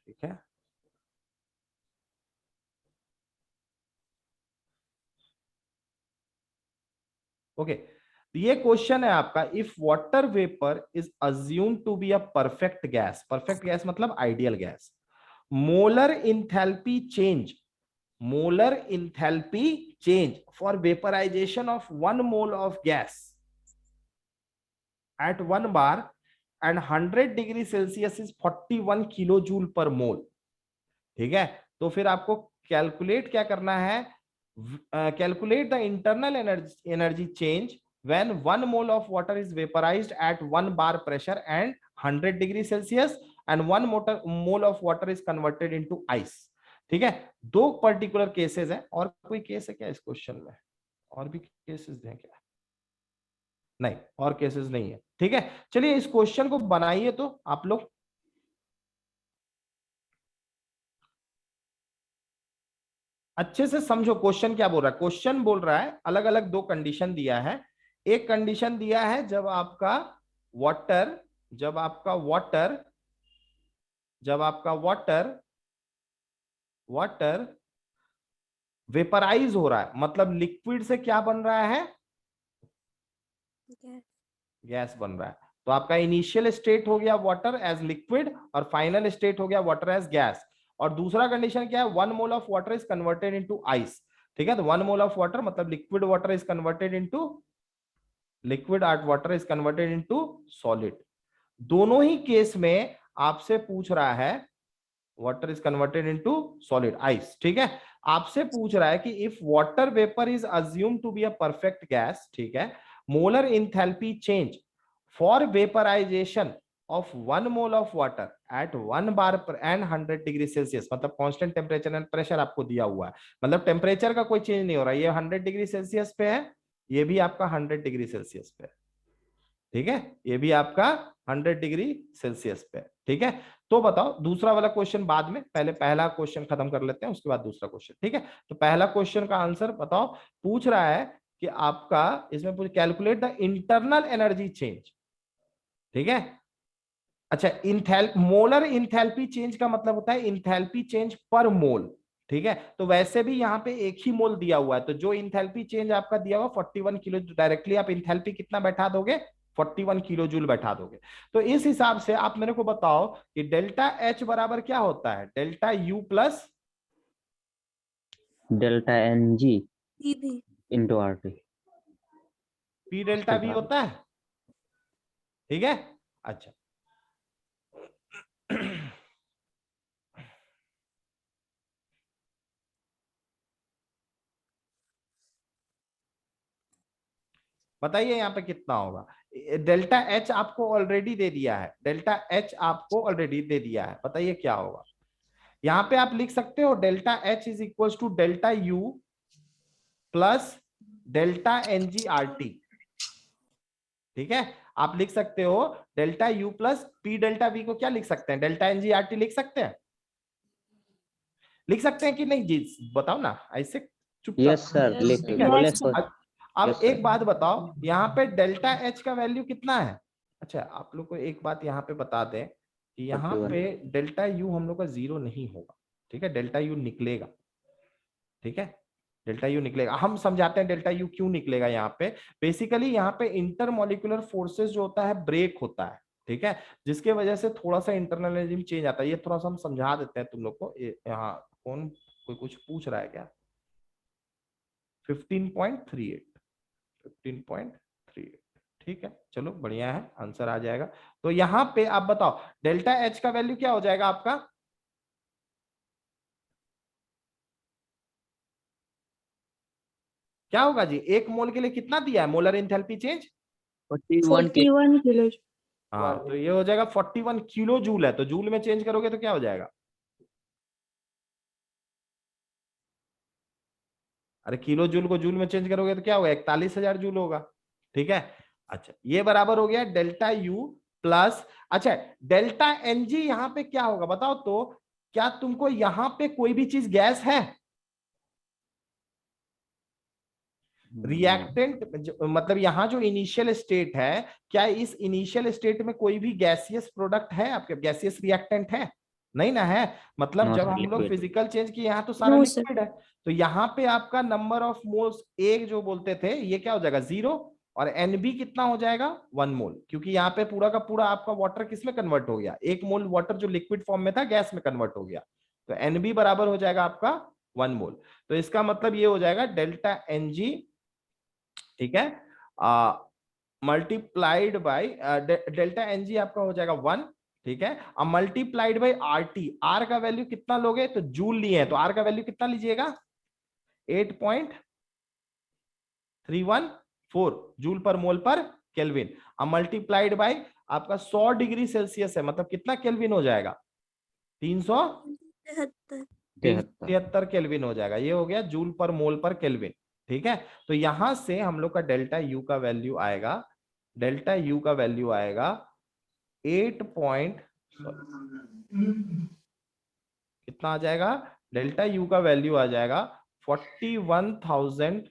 ठीक है। ओके, ये क्वेश्चन है आपका, if water vapour is assumed to be a perfect gas, perfect gas मतलब ideal gas, molar enthalpy change, molar enthalpy change for vaporisation of 1 mole of gas at 1 bar and 100 degree Celsius इज 41 kilo joule per mole, ठीक है। तो फिर आपको calculate क्या करना है, calculate the internal energy change when 1 mole of water is vaporized at 1 bar pressure and 100 degree Celsius and 1 mole of water is converted into ice, ठीक है। दो पर्टिकुलर केसेस हैं, और कोई केस है क्या इस क्वेश्चन में, और भी केसेस हैं क्या, नहीं और केसेस नहीं है, ठीक है। चलिए इस क्वेश्चन को बनाइए, तो आप लोग अच्छे से समझो क्वेश्चन क्या बोल रहा है। क्वेश्चन बोल रहा है अलग अलग दो कंडीशन दिया है, एक कंडीशन दिया है जब आपका वाटर, जब आपका वाटर, जब आपका वाटर, वाटर वेपराइज हो रहा है, मतलब लिक्विड से क्या बन रहा है, गैस बन रहा है। तो आपका इनिशियल स्टेट हो गया वाटर एज लिक्विड और फाइनल स्टेट हो गया वाटर एज गैस। और दूसरा कंडीशन क्या है, 1 mole of water is converted into ice, ठीक है। तो 1 मोल ऑफ वाटर मतलब liquid water is converted into, liquid water is converted into solid. दोनों ही केस में आपसे पूछ रहा है water is converted into solid ice, ठीक है। आपसे पूछ रहा है कि if water vapour is assumed to be a perfect gas, ठीक है, molar enthalpy change for vaporisation of 1 mole of water at 1 bar and 100 degree Celsius, मतलब कांस्टेंट टेम्परेचर एंड प्रेशर आपको दिया हुआ है, मतलब टेम्परेचर का कोई चेंज नहीं हो रहा है, ये 100 डिग्री सेल्सियस पे है, ये भी आपका 100 डिग्री सेल्सियस पे है, ठीक है, ये भी आपका 100 डिग्री सेल्सियस पे है, ठीक है। तो बताओ दूसरा वाला क्वेश्चन बाद में, पहले पहला क्वेश्चन खत्म कर लेते हैं, उसके बाद दूसरा क्वेश्चन, ठीक है। तो पहला क्वेश्चन का आंसर बताओ, पूछ रहा है कि आपका इसमें पूछ calculate the internal energy change, ठीक है। अच्छा, मोलर इंथैल्पी चेंज का मतलब होता है इंथैल्पी चेंज पर मोल, ठीक है। तो वैसे भी यहाँ पे एक ही मोल दिया हुआ है, तो जो इंथैल्पी चेंज आपका दिया हुआ 41 किलो, डायरेक्टली आप इंथैल्पी कितना बैठा दोगे, 41 किलो जूल बैठा दोगे। तो इस हिसाब से आप मेरे को बताओ कि डेल्टा एच बराबर क्या होता है, delta U plus delta N G भी into R T. P delta V होता है, ठीक है। अच्छा बताइए यहाँ पे कितना होगा। डेल्टा एच आपको ऑलरेडी दे दिया है, डेल्टा एच आपको ऑलरेडी दे दिया है, बताइए क्या होगा। यहाँ पे आप लिख सकते हो delta H is equal to delta U plus delta N G R T, ठीक है। आप लिख सकते हो delta U plus P delta V को क्या लिख सकते हैं, delta N G R T लिख सकते हैं, लिख सकते हैं कि नहीं जी, बताओ ना ऐसे चुपचाप। यस सर, लिख ठीक है। बोले Yes, sir. तो। अब Yes, एक sir. बात बताओ, यहाँ पे डेल्टा एच का वैल्यू कितना है। अच्छा आप लोग को एक बात यहाँ पे बता दें कि यहाँ 41. पे डेल्टा यू हम लोग का जीरो नहीं होगा, ठीक है, डेल्टा यू निकलेगा, ठीक है, डेल्टा यू निकलेगा। हम समझाते हैं डेल्टा यू क्यों निकलेगा। यहाँ पे बेसिकली यहाँ पे इंटरमोलिकुलर फोर्सेस जो होता है ब्रेक होता है, ठीक है, जिसके वजह से थोड़ा सा इंटरनल एनर्जी चेंज आता है। ये थोड़ा सा हम समझा देते हैं तुम लोग को। यहाँ कौन कोई कुछ पूछ रहा है क्या। 15.38, 15.38, ठीक है, चलो बढ़िया है, आंसर आ जाएगा। तो यहाँ पे आप बताओ डेल्टा एच का वैल्यू क्या हो जाएगा आपका। क्या होगा जी, एक मोल के लिए कितना दिया है मोलर एंथैल्पी चेंज। 41 के 41 किलो। हाँ तो ये हो जाएगा 41 किलो जूल है, तो जूल में चेंज करोगे तो क्या हो जाएगा। अरे किलो जूल को जूल में चेंज करोगे तो क्या होगा, 41,000 जूल होगा, ठीक है। अच्छा ये बराबर हो गया डेल्टा यू प्लस, अच्छा डेल्टा एन जी यहाँ पे क्या होगा बताओ तो। क्या तुमको यहाँ पे कोई भी चीज गैस है। रिएक्टेंट मतलब यहाँ जो इनिशियल स्टेट है, क्या इस इनिशियल स्टेट में कोई भी गैसियस प्रोडक्ट है आपके, गैसियस रिएक्टेंट है, नहीं ना है। मतलब No, जब sir, हम लोग liquid. फिजिकल चेंज किए यहाँ तो सारा No, sir. लिक्विड है, तो यहाँ पे आपका नंबर ऑफ मोल्स एक जो बोलते थे ये क्या हो जाएगा 0, और एनबी कितना हो जाएगा 1 मोल, क्योंकि यहाँ पे पूरा का पूरा आपका वाटर किस में कन्वर्ट हो गया, 1 मोल वाटर जो लिक्विड फॉर्म में था गैस में कन्वर्ट हो गया, तो एनबी बराबर हो जाएगा आपका 1 मोल। तो इसका मतलब ये हो जाएगा डेल्टा एनजी, ठीक है, मल्टीप्लाइड बाई डेल्टा एनजी आपका हो जाएगा 1, ठीक है। अब multiplied by R T, R का वैल्यू कितना लोगे तो जूल लिए हैं, तो आर का वैल्यू कितना लीजिएगा 8.314 जूल पर मोल पर केल्विन। अब मल्टीप्लाइड बाई आपका 100 डिग्री सेल्सियस है, मतलब कितना केल्विन हो जाएगा 73। 373 केल्विन हो जाएगा। ये हो गया जूल पर मोल पर केल्विन, ठीक है। तो यहां से हम लोग का डेल्टा यू का वैल्यू आएगा, डेल्टा यू का वैल्यू आएगा 8 पॉइंट कितना आ जाएगा, डेल्टा यू का वैल्यू आ जाएगा 41,000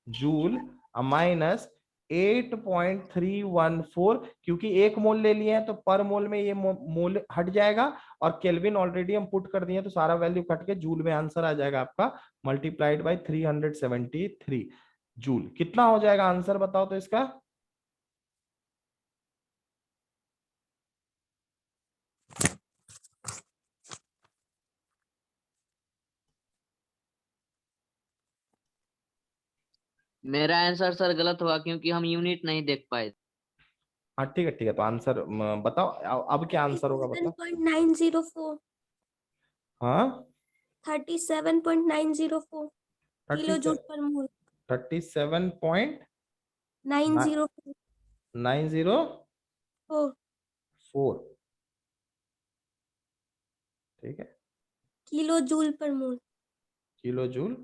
जूल माइनस 8.314, क्योंकि एक मोल ले लिए हैं तो पर मोल में ये मोल हट जाएगा, और केल्विन ऑलरेडी हम पुट कर दिए तो सारा वैल्यू कट के जूल में आंसर आ जाएगा आपका मल्टीप्लाइड बाय 373 जूल। कितना हो जाएगा आंसर बताओ तो इसका। मेरा आंसर सर गलत हुआ क्योंकि हम यूनिट नहीं देख पाए। हाँ ठीक है ठीक है, तो आंसर बताओ अब क्या आंसर होगा बताओ। 37.904 हाँ 37.904 किलो जूल पर मोल 37.904, 904 ठीक है, किलो जूल पर मोल। किलो जूल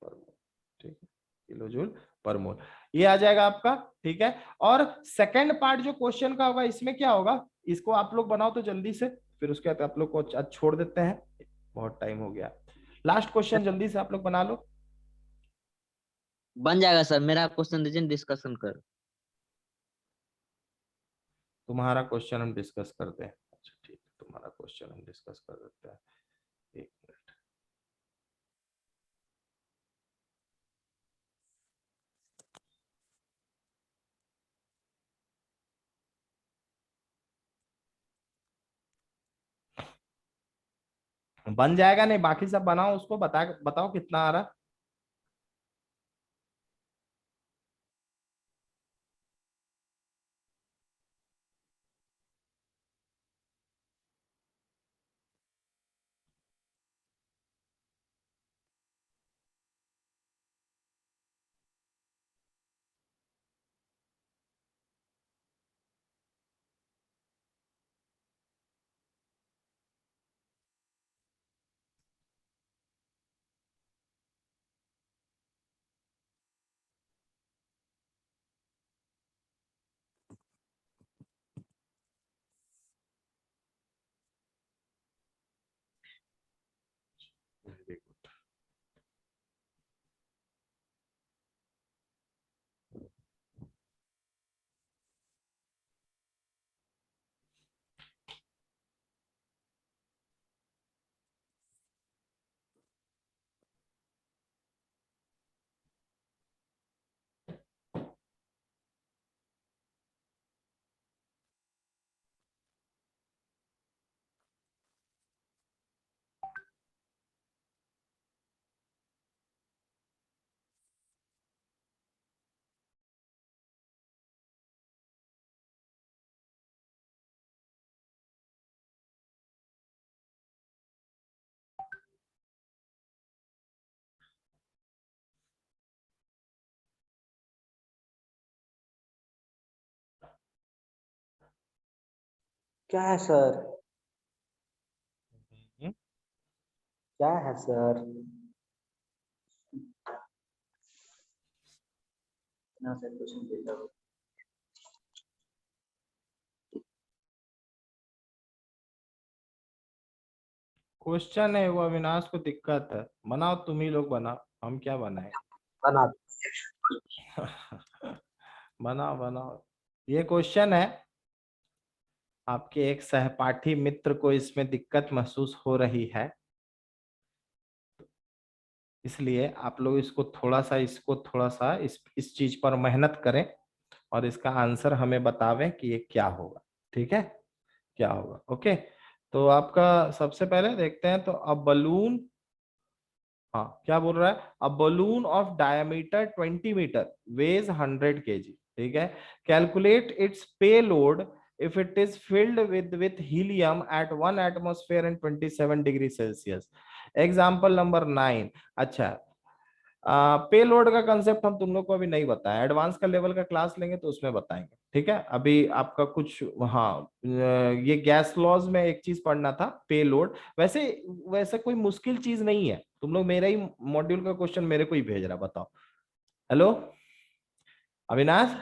पर मोल, ठीक है, किलो जूल पर मोल ये आ जाएगा आपका, ठीक है। और सेकंड पार्ट जो क्वेश्चन का होगा इसमें क्या होगा, इसको आप लोग बनाओ तो जल्दी से, फिर उसके बाद आप लोग को आज छोड़ देते हैं, बहुत टाइम हो गया। लास्ट क्वेश्चन जल्दी से आप लोग बना लो। बन जाएगा सर, मेरा क्वेश्चन दीजिए डिस्कशन कर। तुम्हारा क्वेश्चन हम डिस्कस करते हैं, अच्छा ठीक है, तुम्हारा क्वेश्चन हम डिस्कस कर देते हैं, एक मिनट। बन जाएगा नहीं, बाकी सब बनाओ, उसको बताओ कितना आ रहा। क्या है सर? हम्म, क्या है सर? ना सर क्वेश्चन देता हूँ। क्वेश्चन है वो, अविनाश को दिक्कत है, बनाओ तुम ही लोग बनाओ, हम क्या बनाए। बना बनाओ बनाओ, ये क्वेश्चन है। आपके एक सहपाठी मित्र को इसमें दिक्कत महसूस हो रही है, इसलिए आप लोग इसको थोड़ा सा इस चीज पर मेहनत करें और इसका आंसर हमें बतावें कि ये क्या होगा। ठीक है, क्या होगा। ओके, तो आपका सबसे पहले देखते हैं। तो अ बलून, हाँ क्या बोल रहा है, a balloon of diameter 20 metre weighs 100 kg। ठीक है, calculate its payload if it is filled with helium at 1 atmosphere and 27 degree Celsius. Example number 9। अच्छा, पे लोड का कंसेप्ट हम तुम लोग को अभी नहीं बताया, एडवांस का लेवल का क्लास लेंगे तो उसमें बताएंगे। ठीक है, अभी आपका कुछ, हाँ ये गैस लॉज में एक चीज पढ़ना था, पे लोड। वैसे वैसे कोई मुश्किल चीज नहीं है, तुम लोग मेरा ही मॉड्यूल का क्वेश्चन मेरे को ही भेज रहा, बताओ। हेलो अविनाश।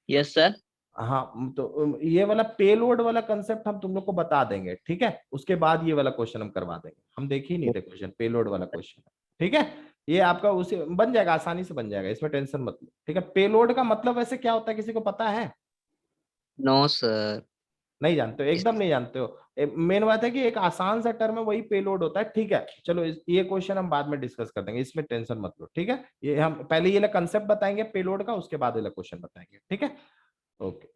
Yes sir. हाँ, तो ये वाला पेलोड वाला कंसेप्ट हम तुम लोग को बता देंगे। ठीक है, उसके बाद ये वाला क्वेश्चन हम करवा देंगे, हम देख ही नहीं थे क्वेश्चन, पेलोड वाला क्वेश्चन। ठीक है, ये आपका उसे बन जाएगा, आसानी से बन जाएगा, इसमें टेंशन मत लो। ठीक है, पेलोड का मतलब वैसे क्या होता है, किसी को पता है? No sir. नहीं जानते हो, एकदम नहीं जानते हो। मेन बात है कि एक आसान सा टर्म है, वही पेलोड होता है। ठीक है, चलो ये क्वेश्चन हम बाद में डिस्कस कर देंगे, इसमें टेंशन मत लो। ठीक है, ये हम पहले ये कंसेप्ट बताएंगे पेलोड का, उसके बाद ये क्वेश्चन बताएंगे। ठीक है, ओके।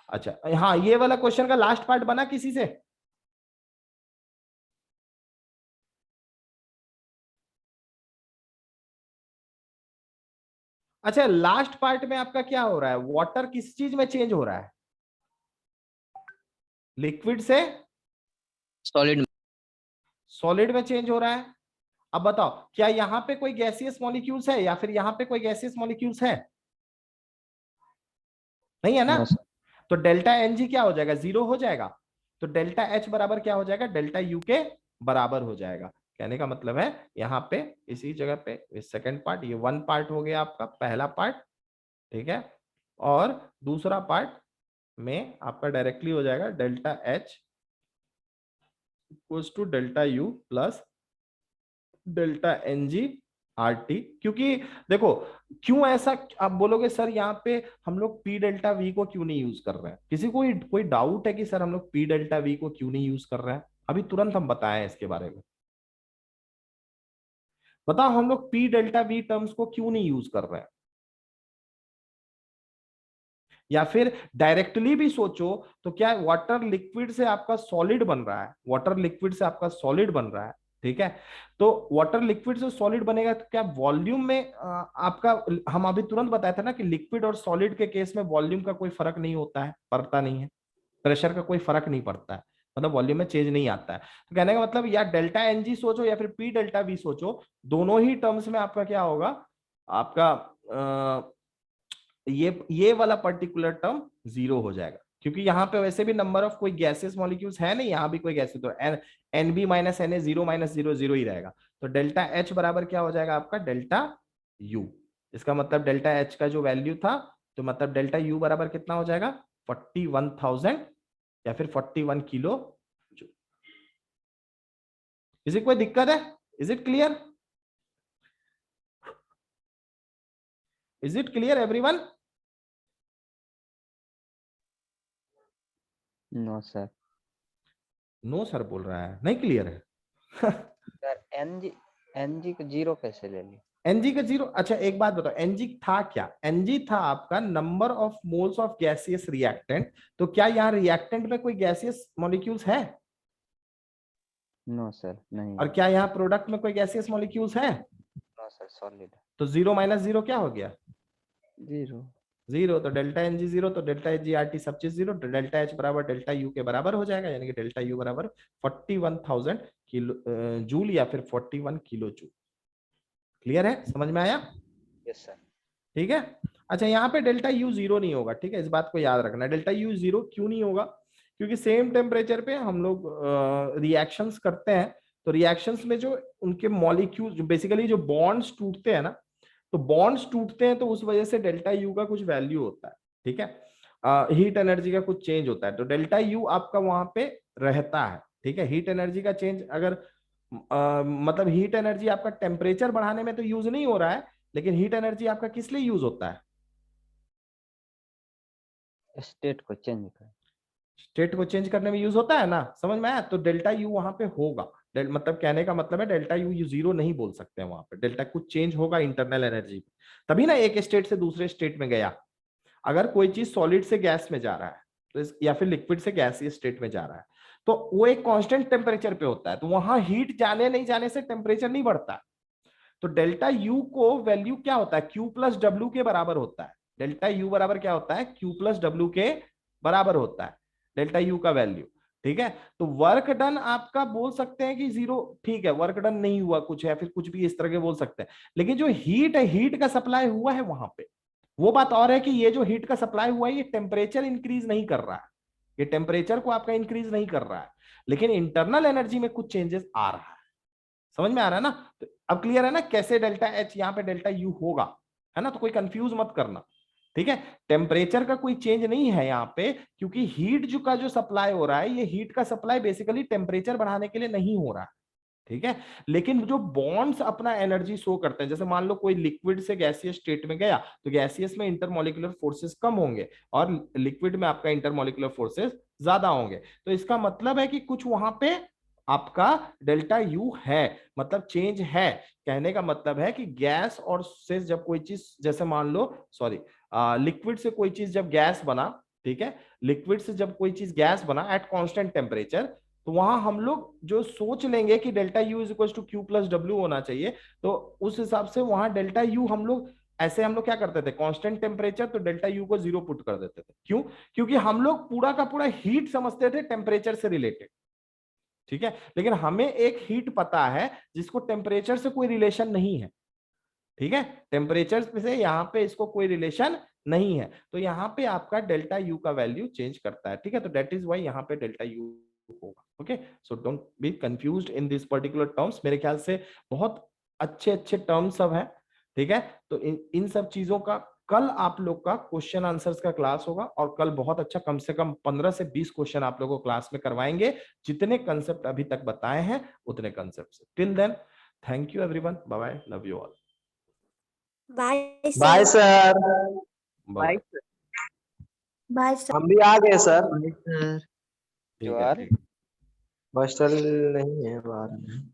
अच्छा, हाँ ये वाला क्वेश्चन का लास्ट पार्ट बना किसी से? अच्छा, लास्ट पार्ट में आपका क्या हो रहा है, वाटर किस चीज में चेंज हो रहा है, लिक्विड से सॉलिड। सॉलिड में चेंज हो रहा है। अब बताओ, क्या यहाँ पे कोई गैसियस मॉलिक्यूल्स है या फिर यहाँ पे कोई गैसियस मॉलिक्यूल्स है? नहीं है ना? No, sir. तो डेल्टा एन जी क्या हो जाएगा, 0 हो जाएगा। तो डेल्टा एच बराबर क्या हो जाएगा, डेल्टा यू के बराबर हो जाएगा। कहने का मतलब है यहाँ पे इसी जगह पे सेकंड पार्ट, ये वन पार्ट हो गया आपका, पहला पार्ट। ठीक है, और दूसरा पार्ट में आपका डायरेक्टली हो जाएगा delta H equals to delta U plus delta N G R T. क्योंकि देखो, क्यों ऐसा आप बोलोगे सर, यहाँ पे हम लोग पी डेल्टा वी को क्यों नहीं यूज कर रहे हैं? किसी को कोई डाउट है कि सर हम लोग पी डेल्टा वी को क्यों नहीं यूज कर रहे हैं? अभी तुरंत हम बताएं इसके बारे में। बताओ, हम लोग पी डेल्टा वी टर्म्स को क्यों नहीं यूज कर रहे हैं? या फिर डायरेक्टली भी सोचो तो क्या वाटर लिक्विड से आपका सॉलिड बन रहा है, वाटर लिक्विड से आपका सॉलिड बन रहा है, ठीक है। तो वाटर लिक्विड से सॉलिड बनेगा तो क्या वॉल्यूम में आपका, हम अभी तुरंत बताए थे ना कि लिक्विड और सॉलिड के केस में वॉल्यूम का कोई फर्क नहीं होता है, पड़ता नहीं है, प्रेशर का कोई फर्क नहीं पड़ता है, मतलब वॉल्यूम में चेंज नहीं आता है। तो कहने का मतलब या डेल्टा एन जी सोचो या फिर पी डेल्टा वी सोचो, दोनों ही टर्म्स में आपका क्या होगा, आपका ये वाला पर्टिकुलर टर्म जीरो हो जाएगा, क्योंकि यहाँ पे वैसे भी नंबर ऑफ कोई गैसेस मॉलिक्यूल्स है नहीं, यहाँ भी कोई गैसेस, तो N B minus N A zero minus zero zero ही रहेगा। तो डेल्टा एच बराबर क्या हो जाएगा आपका डेल्टा यू। इसका मतलब डेल्टा एच का जो वैल्यू था, तो मतलब डेल्टा यू बराबर कितना हो जाएगा 41,000 या फिर 41 किलो जूल। किसी कोई दिक्कत है? Is it clear? Is it clear everyone? No sir. No sir बोल रहा है, नहीं क्लियर है। सर एनजी को जीरो कैसे ले ली? एनजी का जीरो, अच्छा एक बात बताओ, एनजी था क्या? एनजी था आपका number of moles of gaseous reactant. तो क्या यहाँ रिएक्टेंट में कोई गैसियस मॉलिक्यूल्स है? नो सर नहीं। और क्या यहाँ प्रोडक्ट में कोई गैसियस मॉलिक्यूल्स है? No sir solid. तो जीरो माइनस जीरो क्या हो गया? जीरो। जीरो। तो डेल्टा एन जी जीरो, तो delta H G R T सब चीज जीरो, तो डेल्टा एच बराबर डेल्टा यू के बराबर हो जाएगा, यानी कि डेल्टा यू बराबर 41,000 किलो जूल या फिर 41 किलो जूल। क्लियर है? समझ में आया? Yes sir. ठीक है। अच्छा यहाँ पे डेल्टा यू जीरो नहीं होगा, ठीक है, इस बात को याद रखना। डेल्टा यू जीरो क्यों नहीं होगा? क्योंकि सेम टेम्परेचर पे हम लोग रिएक्शंस करते हैं, तो रिएक्शंस में जो उनके मॉलिक्यूल बेसिकली जो बॉन्ड्स टूटते हैं ना, तो बॉन्ड्स टूटते हैं, तो उस वजह से डेल्टा यू का कुछ वैल्यू होता है, ठीक है, हीट एनर्जी का कुछ चेंज होता है, तो डेल्टा यू आपका वहां पे रहता है, ठीक है। हीट एनर्जी का चेंज अगर मतलब हीट एनर्जी आपका टेम्परेचर बढ़ाने में तो यूज नहीं हो रहा है, लेकिन हीट एनर्जी आपका किस लिए यूज होता है? स्टेट को चेंज कर। स्टेट को चेंज करने में यूज होता है ना, समझ में आया? तो डेल्टा यू वहां पे होगा, मतलब कहने का मतलब है डेल्टा यू जीरो नहीं बोल सकते हैं, वहां पे डेल्टा कुछ चेंज होगा इंटरनल एनर्जी, तभी ना एक स्टेट से दूसरे स्टेट में गया। अगर कोई चीज सॉलिड से गैस में जा रहा है तो या फिर लिक्विड से गैसीय स्टेट में जा रहा है, तो वो एक कांस्टेंट टेम्परेचर पे होता है, तो वहां हीट जाने नहीं जाने से टेम्परेचर नहीं बढ़ता। तो डेल्टा यू को वैल्यू क्या होता है? क्यू प्लस डब्ल्यू के बराबर होता है। डेल्टा यू बराबर क्या होता है? क्यू प्लस डब्ल्यू के बराबर होता है डेल्टा यू का वैल्यू, ठीक है। तो वर्क डन आपका बोल सकते हैं कि जीरो, ठीक है, वर्क डन नहीं हुआ कुछ है, फिर कुछ भी इस तरह के बोल सकते हैं, लेकिन जो हीट है, हीट का सप्लाई हुआ है वहां पे। वो बात और है कि ये जो हीट का सप्लाई हुआ है, ये टेम्परेचर इंक्रीज नहीं कर रहा है, ये टेम्परेचर को आपका इंक्रीज नहीं कर रहा है, लेकिन इंटरनल एनर्जी में कुछ चेंजेस आ रहा है। समझ में आ रहा है ना? तो अब क्लियर है ना कैसे डेल्टा एच यहाँ पे डेल्टा यू होगा, है ना? तो कोई कंफ्यूज मत करना, ठीक है। टेम्परेचर का कोई चेंज नहीं है यहाँ पे, क्योंकि हीट जो सप्लाई हो रहा है, ये हीट का सप्लाई बेसिकली टेम्परेचर बढ़ाने के लिए नहीं हो रहा है, ठीक है। लेकिन जो बॉन्ड्स अपना एनर्जी शो करते हैं, जैसे मान लो कोई लिक्विड से गैसियस स्टेट में गया, तो गैसियस में इंटरमोलिकुलर फोर्सेस कम होंगे और लिक्विड में आपका इंटरमोलिकुलर फोर्सेस ज्यादा होंगे, तो इसका मतलब है कि कुछ वहां पे आपका डेल्टा यू है, मतलब चेंज है। कहने का मतलब है कि गैस और से जब कोई चीज, जैसे मान लो लिक्विड से कोई चीज जब गैस बना, ठीक है, लिक्विड से जब कोई चीज गैस बना एट कांस्टेंट टेम्परेचर, तो वहां हम लोग जो सोच लेंगे कि delta U is equal to Q plus W होना चाहिए, तो उस हिसाब से वहां डेल्टा यू हम लोग क्या करते थे, कांस्टेंट टेम्परेचर, तो डेल्टा यू को जीरो पुट कर देते थे। क्यों? क्योंकि हम लोग पूरा का पूरा हीट समझते थे टेम्परेचर से रिलेटेड, ठीक है। लेकिन हमें एक हीट पता है जिसको टेम्परेचर से कोई रिलेशन नहीं है, ठीक है, टेम्परेचर से यहाँ पे इसको कोई रिलेशन नहीं है, तो यहाँ पे आपका डेल्टा यू का वैल्यू चेंज करता है, ठीक है। तो दैट इज व्हाई यहाँ पे डेल्टा यू होगा, okay. So don't be confused in this particular terms. मेरे ख्याल से बहुत अच्छे अच्छे टर्म्स सब है, ठीक है। तो इन सब चीजों का कल आप लोग का क्वेश्चन आंसर्स का क्लास होगा, और कल बहुत अच्छा, कम से कम 15 से 20 क्वेश्चन आप लोगों को क्लास में करवाएंगे, जितने कंसेप्ट अभी तक बताए हैं उतने कंसेप्ट से। Till then, thank you everyone, bye bye, love you all, bye bye sir. Bye. Bye sir. हम भी आ गए सर। ठीक है, ठीक है। हॉस्टल नहीं है, बाहर में।